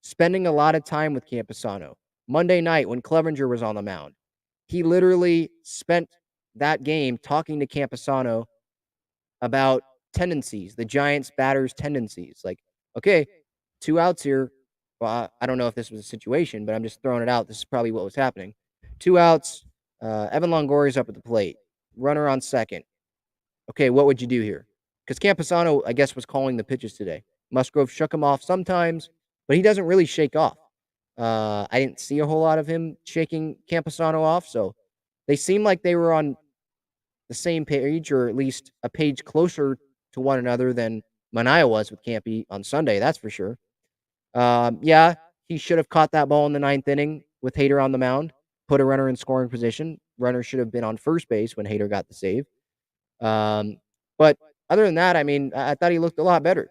spending a lot of time with Camposano. Monday night when Clevenger was on the mound, he literally spent that game talking to Camposano about tendencies, the Giants batters' tendencies. Like, okay, 2 outs here. Well, I don't know if this was a situation, but I'm just throwing it out. This is probably what was happening. 2 outs. Evan Longoria's up at the plate. Runner on second. okay, what would you do here? Because Camposano, I guess, was calling the pitches today. Musgrove shook him off sometimes, but he doesn't really shake off. I didn't see a whole lot of him shaking Camposano off, so they seemed like they were on the same page, or at least a page closer to one another than Manaea was with Campy on Sunday, that's for sure. Yeah, he should have caught that ball in the ninth inning with Hader on the mound, put a runner in scoring position. Runner should have been on first base when Hader got the save. But other than that, I mean, I thought he looked a lot better.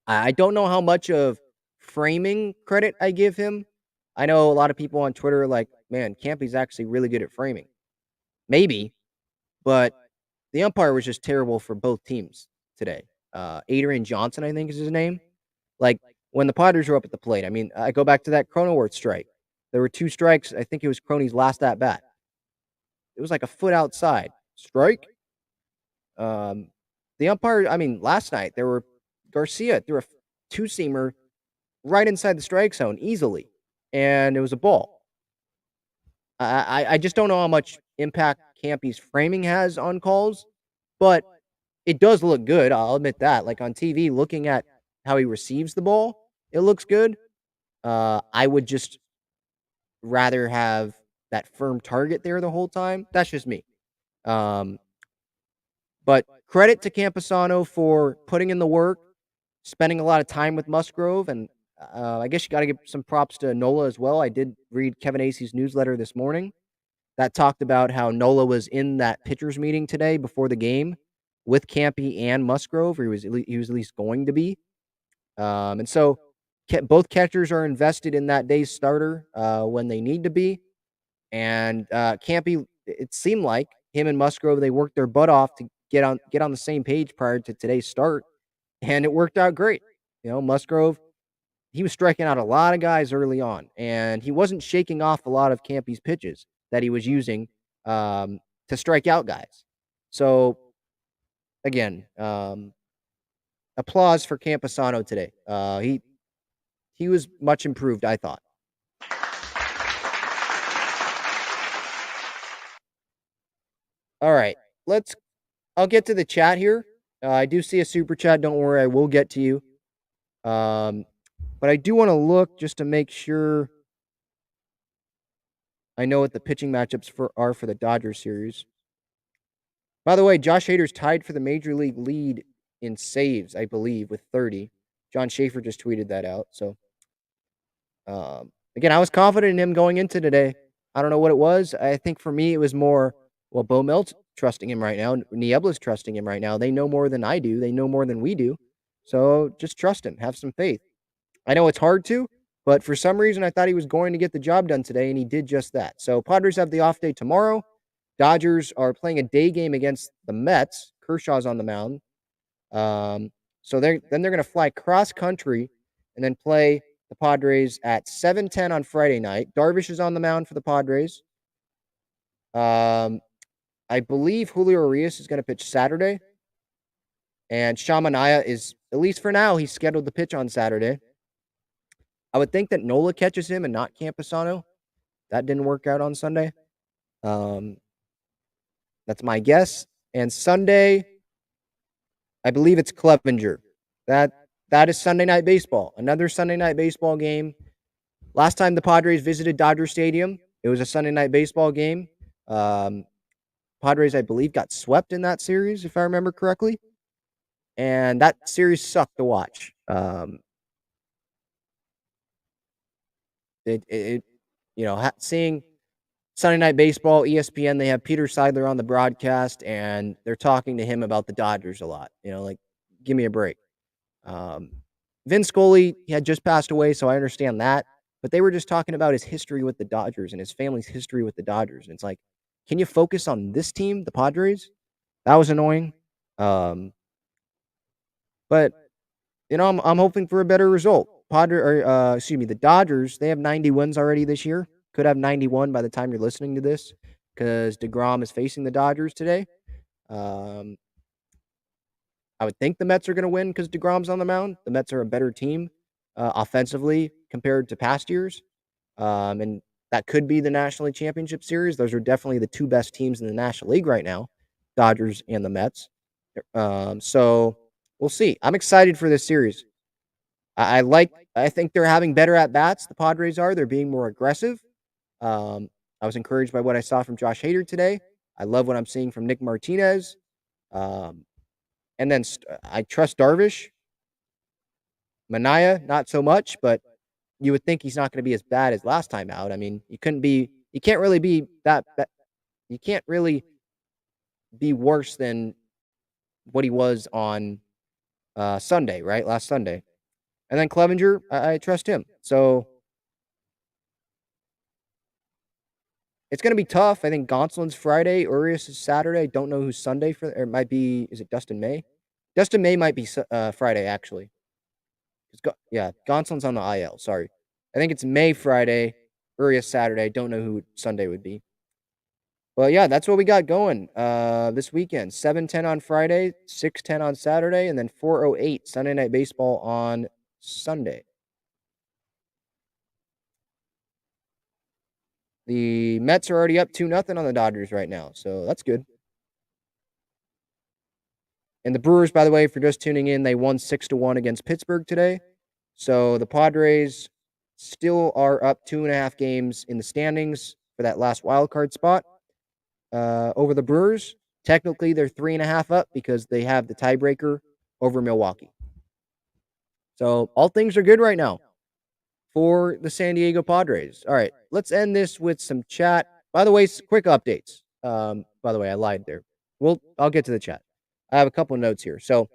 I don't know how much of framing credit I give him. I know a lot of people on Twitter are like, man, Campy's actually really good at framing. Maybe, but the umpire was just terrible for both teams today. Adrian Johnson, I think is his name. Like, when the Padres were up at the plate, I mean, I go back to that Cronenworth strike. There were 2 strikes. I think it was Croney's last at bat. It was like a foot outside. Strike? Um, the umpire, I mean, last night, there were Garcia threw a two-seamer right inside the strike zone easily, and it was a ball. I just don't know how much impact Campy's framing has on calls, but it does look good. I'll admit that. Like on TV, looking at how he receives the ball, it looks good. I would just rather have that firm target there the whole time. That's just me. But credit to Camposano for putting in the work, spending a lot of time with Musgrove, and I guess you got to give some props to Nola as well. I did read Kevin Acey's newsletter this morning that talked about how Nola was in that pitchers meeting today before the game with Campy and Musgrove, or he was at least going to be. And so both catchers are invested in that day's starter when they need to be. And Campy, it seemed like him and Musgrove, they worked their butt off to get on the same page prior to today's start, and it worked out great. Musgrove, he was striking out a lot of guys early on, and he wasn't shaking off a lot of Campy's pitches that he was using to strike out guys. So, again, applause for Camposano today. He was much improved, I thought. All right, I'll get to the chat here. I do see a super chat. Don't worry, I will get to you. But I do want to look just to make sure I know what the pitching matchups are for the Dodgers series. By the way, Josh Hader's tied for the major league lead in saves, I believe, with 30. John Schaefer just tweeted that out. So, again, I was confident in him going into today. I don't know what it was. I think for me, it was more, well, Bo Melt's trusting him right now. Niebla's trusting him right now. They know more than I do. They know more than we do. So just trust him. Have some faith. I know it's hard to, but for some reason, I thought he was going to get the job done today, and he did just that. So Padres have the off day tomorrow. Dodgers are playing a day game against the Mets. Kershaw's on the mound. So they're going to fly cross country and then play the Padres at 7:10 on Friday night. Darvish is on the mound for the Padres. I believe Julio Urias is going to pitch Saturday. And Manaea is, at least for now, he's scheduled to pitch on Saturday. I would think that Nola catches him and not Camposano. That didn't work out on Sunday. That's my guess. And Sunday, I believe it's Clevenger. That is Sunday Night Baseball. Another Sunday Night Baseball game. Last time the Padres visited Dodger Stadium, it was a Sunday Night Baseball game. Padres, I believe, got swept in that series, if I remember correctly. And that series sucked to watch. Seeing Sunday Night Baseball, ESPN, they have Peter Seidler on the broadcast, and they're talking to him about the Dodgers a lot. Give me a break. Vin Scully, he had just passed away, so I understand that. But they were just talking about his history with the Dodgers and his family's history with the Dodgers. And it's like, can you focus on this team, the Padres? That was annoying. But I'm hoping for a better result. The Dodgers, they have 90 wins already this year. Could have 91 by the time you're listening to this, because DeGrom is facing the Dodgers today. I would think the Mets are going to win because DeGrom's on the mound. The Mets are a better team offensively compared to past years. And that could be the National League Championship Series. Those are definitely the two best teams in the National League right now. Dodgers and the Mets. So we'll see. I'm excited for this series. I think they're having better at bats. The Padres are. They're being more aggressive. I was encouraged by what I saw from Josh Hader today. I love what I'm seeing from Nick Martinez. Um, and then I trust Darvish. Mania, not so much, but you would think he's not going to be as bad as last time out. I mean, you can't really be you can't really be worse than what he was on Sunday, right? Last Sunday. And then Clevenger, I trust him. So it's going to be tough. I think Gonsolin's Friday, Urias is Saturday. I don't know who's Sunday for, or it might be, is it Dustin May? Dustin May might be Friday, actually. Yeah, Gonsolin's on the IL. Sorry. I think it's May Friday, Urias Saturday. I don't know who Sunday would be. But yeah, that's what we got going this weekend. 7:10 on Friday, 6:10 on Saturday, and then 4:08 Sunday Night Baseball on Sunday. The Mets are already up 2-0 on the Dodgers right now, so that's good. And the Brewers, by the way, for just tuning in, they won 6-1 against Pittsburgh today. So the Padres still are up 2.5 games in the standings for that last wild card spot over the Brewers. Technically, they're 3.5 up because they have the tiebreaker over Milwaukee. So all things are good right now for the San Diego Padres. All right, let's end this with some chat. By the way, quick updates. By the way, I lied there. I'll get to the chat. I have a couple of notes here. So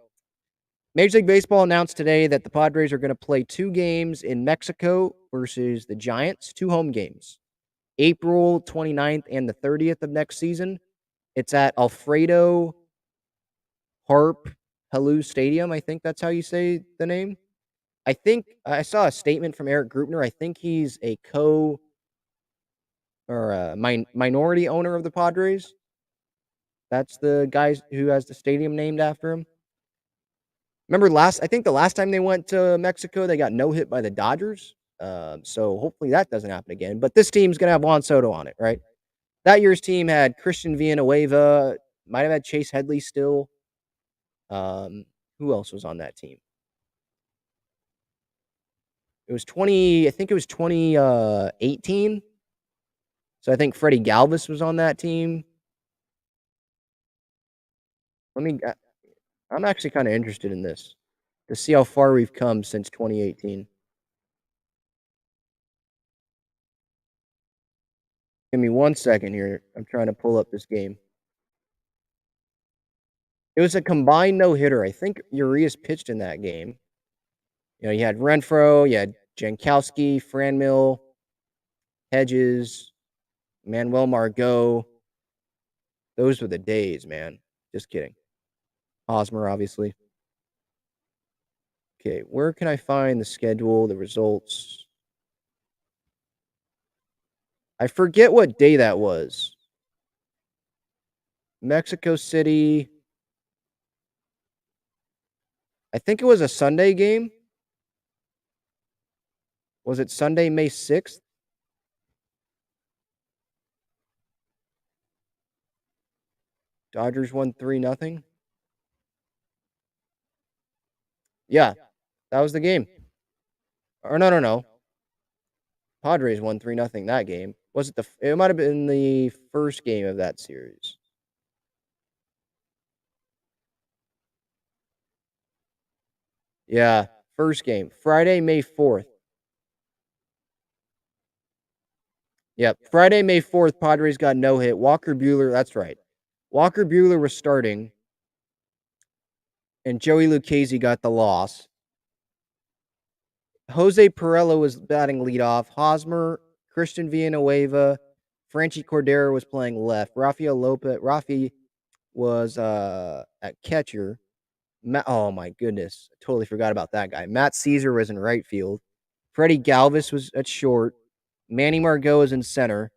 Major League Baseball announced today that the Padres are going to play 2 games in Mexico versus the Giants, 2 home games. April 29th and the 30th of next season. It's at Alfredo Harp Helú Stadium. I think that's how you say the name. I think I saw a statement from Eric Grupner. I think he's a minority owner of the Padres. That's the guy who has the stadium named after him. Remember I think the last time they went to Mexico, they got no hit by the Dodgers. So hopefully that doesn't happen again. But this team's gonna have Juan Soto on it, right? That year's team had Christian Villanueva, might have had Chase Headley still. Who else was on that team? It was 2018. So I think Freddie Galvis was on that team. I'm actually kind of interested in this to see how far we've come since 2018. Give me 1 second here. I'm trying to pull up this game. It was a combined no-hitter. I think Urias pitched in that game. You know, you had Renfroe, you had Jankowski, Franmil, Hedges, Manuel Margot. Those were the days, man. Just kidding. Hosmer, obviously. Okay, where can I find the schedule, the results? I forget what day that was. Mexico City. I think it was a Sunday game. Was it Sunday, May 6th? Dodgers won 3-0. Yeah, that was the game. Or no. Padres won 3-0 that game. Was it it might have been the first game of that series. Yeah, first game. Friday, May 4th. Yep, Friday, May 4th, Padres got no hit. Walker Buehler, that's right. Walker Buehler was starting, and Joey Lucchesi got the loss. Jose Pirela was batting leadoff. Hosmer, Christian Villanueva, Franchi Cordero was playing left. Rafi was at catcher. Oh my goodness, I totally forgot about that guy. Matt Caesar was in right field. Freddie Galvis was at short. Manny Margot was in center.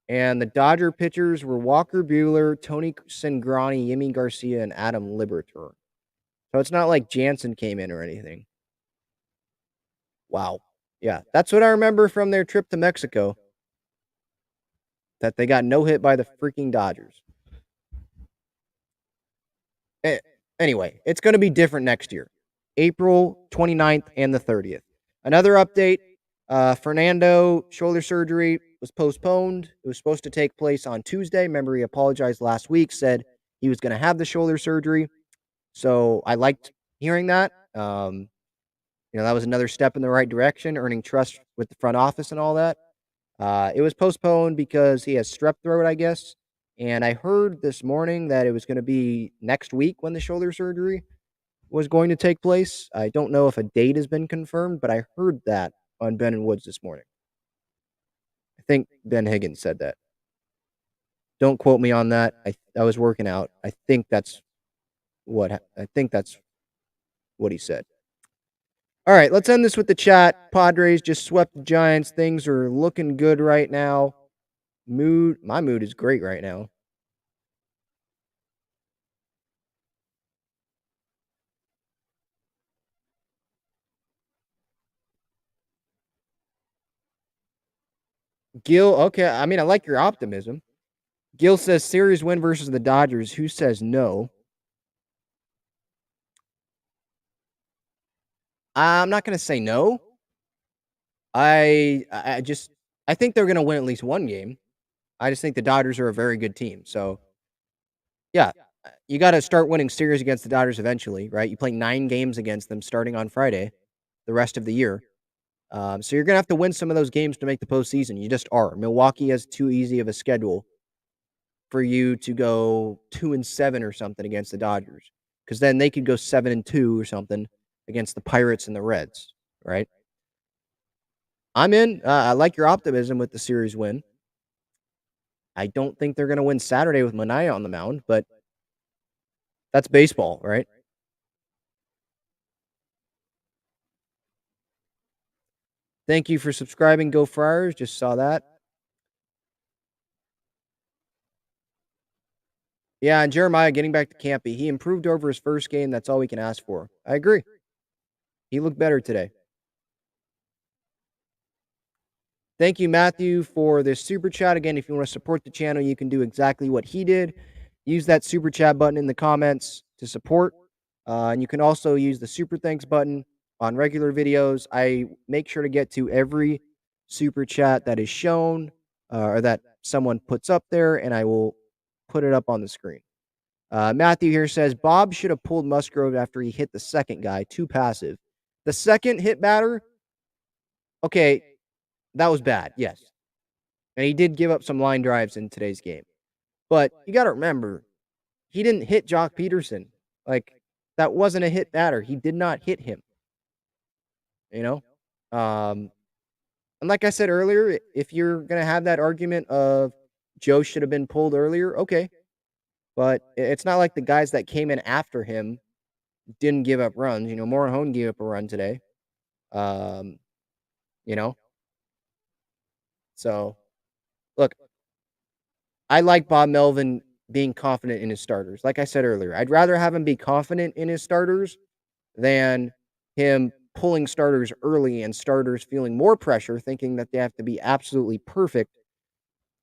And the Dodger pitchers were Walker Buehler, Tony Cingrani, Yimi Garcia, and Adam Liberatore. So it's not like Jansen came in or anything. Wow. Yeah, that's what I remember from their trip to Mexico. that they got no hit by the freaking Dodgers. Anyway, it's going to be different next year. April 29th and the 30th. Another update, Fernando shoulder surgery was postponed. It was supposed to take place on Tuesday. Remember, he apologized last week, said he was going to have the shoulder surgery. So I liked hearing that. That was another step in the right direction, earning trust with the front office and all that. It was postponed because he has strep throat, I guess. And I heard this morning that it was going to be next week when the shoulder surgery was going to take place. I don't know if a date has been confirmed, but I heard that on Ben and Woods this morning. I think Ben Higgins said that. Don't quote me on that. I was working out. I think that's what he said. All right, let's end this with the chat. Padres just swept the Giants. Things are looking good right now. My mood is great right now. Gil, okay. I mean, I like your optimism. Gil says series win versus the Dodgers. Who says no? I'm not going to say no. I think they're going to win at least one game. I just think the Dodgers are a very good team. So, yeah, you got to start winning series against the Dodgers eventually, right? You play 9 games against them starting on Friday, the rest of the year. So you're going to have to win some of those games to make the postseason. You just are. Milwaukee has too easy of a schedule for you to go 2-7 or something against the Dodgers, because then they could go 7-2 or something against the Pirates and the Reds, right? I'm in. I like your optimism with the series win. I don't think they're going to win Saturday with Manaea on the mound, but that's baseball, right? Thank you for subscribing. Go Friars. Just saw that. Yeah, and Jeremiah getting back to Campy. He improved over his first game. That's all we can ask for. I agree. He looked better today. Thank you, Matthew, for this super chat. Again, if you want to support the channel, you can do exactly what he did. Use that super chat button in the comments to support. And you can also use the super thanks button on regular videos. I make sure to get to every super chat that is shown or that someone puts up there, and I will put it up on the screen. Matthew here says, Bob should have pulled Musgrove after he hit the second guy. Too passive. The second hit batter, okay, that was bad, yes. And he did give up some line drives in today's game. But you got to remember, he didn't hit Jock Peterson. Like, that wasn't a hit batter. He did not hit him. You know? And like I said earlier, if you're going to have that argument of Joe should have been pulled earlier, okay. But it's not like the guys that came in after him didn't give up runs. Morejon gave up a run today. You know? So, look, I like Bob Melvin being confident in his starters. Like I said earlier, I'd rather have him be confident in his starters than him pulling starters early and starters feeling more pressure, thinking that they have to be absolutely perfect,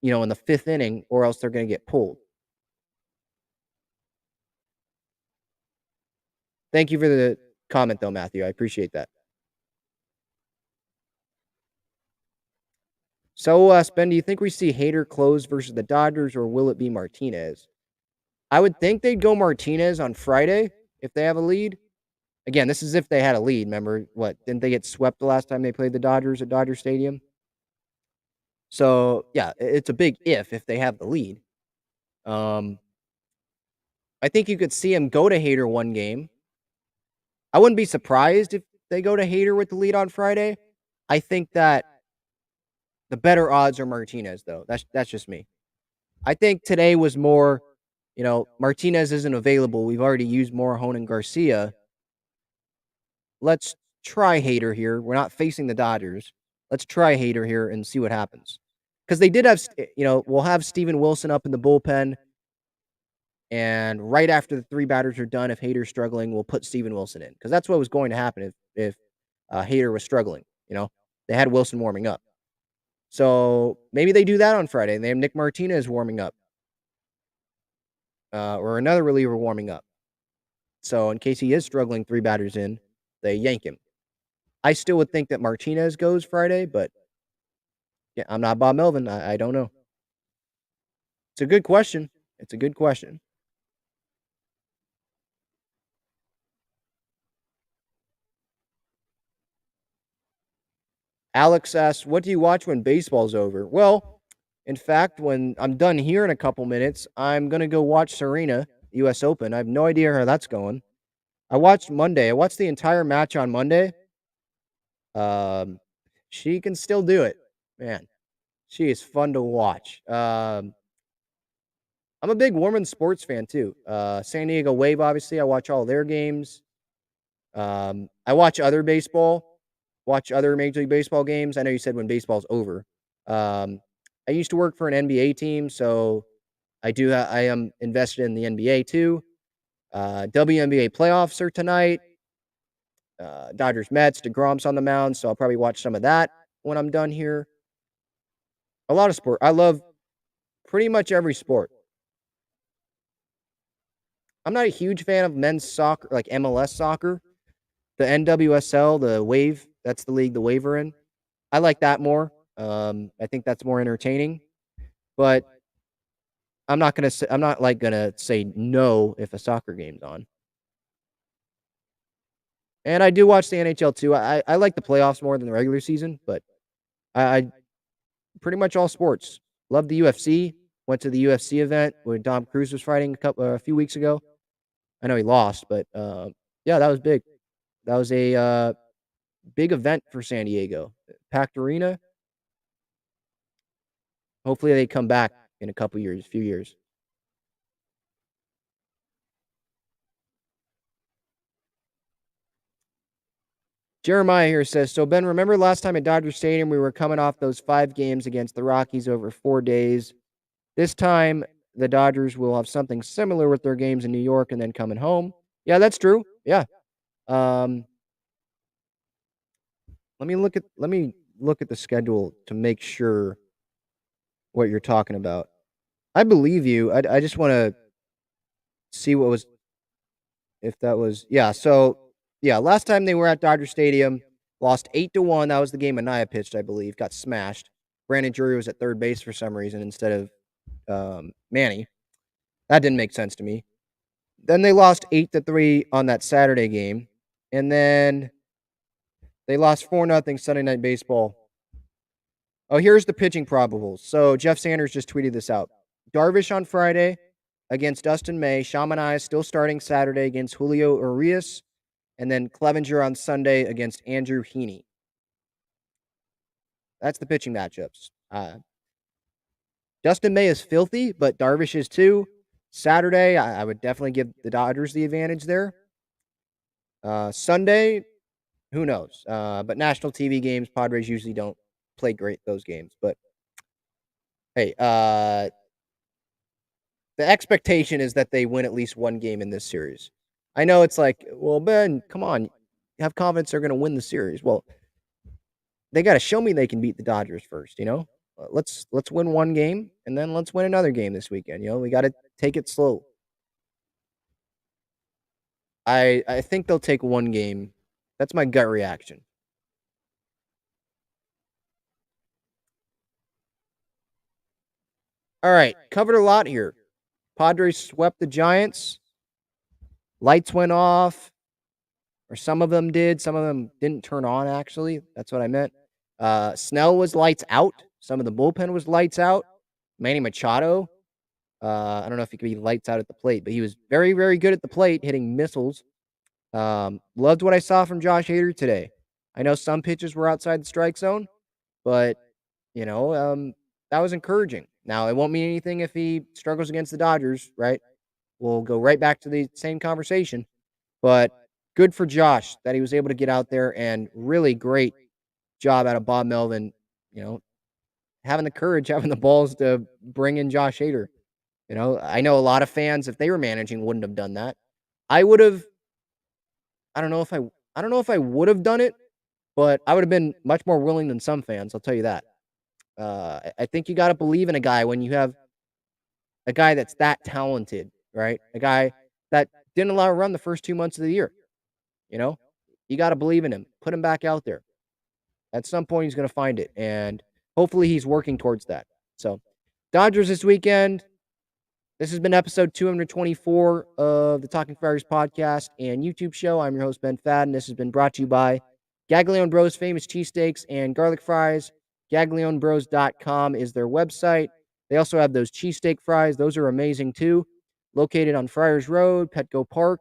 in the 5th inning, or else they're going to get pulled. Thank you for the comment, though, Matthew. I appreciate that. So, Ben, do you think we see Hader close versus the Dodgers, or will it be Martinez? I would think they'd go Martinez on Friday if they have a lead. Again, this is if they had a lead. Remember, didn't they get swept the last time they played the Dodgers at Dodger Stadium? So, yeah, it's a big if they have the lead. I think you could see him go to Hader one game. I wouldn't be surprised if they go to Hader with the lead on Friday. I think that the better odds are Martinez, though. That's just me. I think today was more, Martinez isn't available. We've already used Morejon and Garcia. Let's try Hader here. We're not facing the Dodgers. Let's try Hader here and see what happens. Because they did have, we'll have Steven Wilson up in the bullpen. And right after the 3 batters are done, if Hader's struggling, we'll put Steven Wilson in. Because that's what was going to happen if Hader was struggling. They had Wilson warming up. So maybe they do that on Friday. And they have Nick Martinez warming up, or another reliever warming up. So in case he is struggling 3 batters in, they yank him. I still would think that Martinez goes Friday, but yeah, I'm not Bob Melvin. I don't know. It's a good question. It's a good question. Alex asks, what do you watch when baseball's over? Well, in fact, when I'm done here in a couple minutes, I'm going to go watch Serena, US Open. I have no idea how that's going. I watched Monday. I watched the entire match on Monday. She can still do it. Man, she is fun to watch. I'm a big women's sports fan too. San Diego Wave, obviously. I watch all their games. I watch other baseball, watch other Major League Baseball games. I know you said when baseball's over. Um, I used to work for an NBA team, so I am invested in the NBA too. WNBA playoffs are tonight. Dodgers Mets, DeGrom's on the mound, so I'll probably watch some of that when I'm done here. A lot of sport. I love pretty much every sport. I'm not a huge fan of men's soccer, like MLS soccer. The NWSL, the Wave, that's the league the Wave are in. I like that more. I think that's more entertaining. But I'm not like gonna say no if a soccer game's on. And I do watch the NHL too. I like the playoffs more than the regular season, but I pretty much all sports. Love the UFC. Went to the UFC event where Dom Cruz was fighting a few weeks ago. I know he lost, but yeah, that was big. That was a big event for San Diego. Packed arena. Hopefully they come back in a couple years, few years. Jeremiah here says, so Ben, remember last time at Dodger Stadium, we were coming off those 5 games against the Rockies over 4 days. This time, the Dodgers will have something similar with their games in New York and then coming home. Yeah, that's true. Yeah. Um, let me look at the schedule to make sure what you're talking about. I believe you. I just want to see what was if that was yeah. So yeah, last time they were at Dodger Stadium, lost 8-1. That was the game Anaya pitched, I believe. Got smashed. Brandon Drury was at third base for some reason instead of Manny. That didn't make sense to me. Then they lost 8-3 on that Saturday game, and then they lost 4-0 Sunday Night Baseball. Oh, here's the pitching probables. So Jeff Sanders just tweeted this out. Darvish on Friday against Dustin May. Shamanai is still starting Saturday against Julio Urias. And then Clevenger on Sunday against Andrew Heaney. That's the pitching matchups. Dustin May is filthy, but Darvish is too. Saturday, I would definitely give the Dodgers the advantage there. Sunday, who knows? But national TV games, Padres usually don't play great those games. But hey, the expectation is that they win at least one game in this series. I know it's like, well, Ben, come on. Have confidence they're going to win the series. Well, they got to show me they can beat the Dodgers first, you know? Let's win one game and then let's win another game this weekend, you know? We got to take it slow. I think they'll take one game. That's my gut reaction. All right, covered a lot here. Padres swept the Giants. Lights went off, or some of them did. Some of them didn't turn on, actually. That's what I meant. Snell was lights out. Some of the bullpen was lights out. Manny Machado, I don't know if he could be lights out at the plate, but he was very, very good at the plate, hitting missiles. Loved what I saw from Josh Hader today. I know some pitches were outside the strike zone, but, you know, that was encouraging. Now, it won't mean anything if he struggles against the Dodgers, right? We'll go right back to the same conversation. But good for Josh that he was able to get out there, and really great job out of Bob Melvin, you know, having the courage, having the balls to bring in Josh Hader. You know, I know a lot of fans, if they were managing, wouldn't have done that. I would have. I don't know if I would have done it, but I would have been much more willing than some fans. I'll tell you that. I think you got to believe in a guy when you have a guy that's that talented, right? A guy that didn't allow a run the first 2 months of the year. You know, you got to believe in him. Put him back out there. At some point, he's going to find it, and hopefully, he's working towards that. So, Dodgers this weekend. This has been episode 224 of the Talking Friars podcast and YouTube show. I'm your host, Ben Fadden. This has been brought to you by Gaglione Bros Famous Cheesesteaks and Garlic Fries. GaglioneBros.com is their website. They also have those cheesesteak fries. Those are amazing too. Located on Friars Road, Petco Park.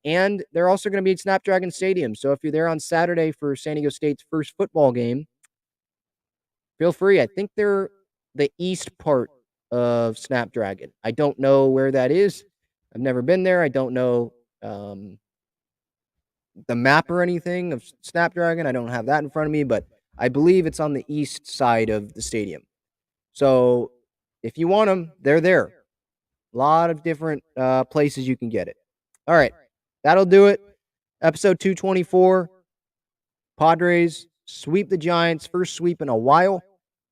And they're also going to be at Snapdragon Stadium. So if you're there on Saturday for San Diego State's first football game, feel free. I think they're the east part of Snapdragon. I don't know where that is. I've never been there. I don't know the map or anything of Snapdragon. I don't have that in front of me, but I believe it's on the east side of the stadium. So if you want them, they're there. A lot of different places you can get it. All right, that'll do it. Episode 224. Padres sweep the Giants. First sweep in a while.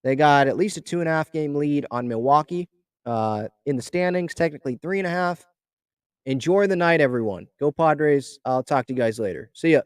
They got at least a 2.5 game lead on Milwaukee in the standings, technically 3.5. Enjoy the night, everyone. Go Padres. I'll talk to you guys later. See ya.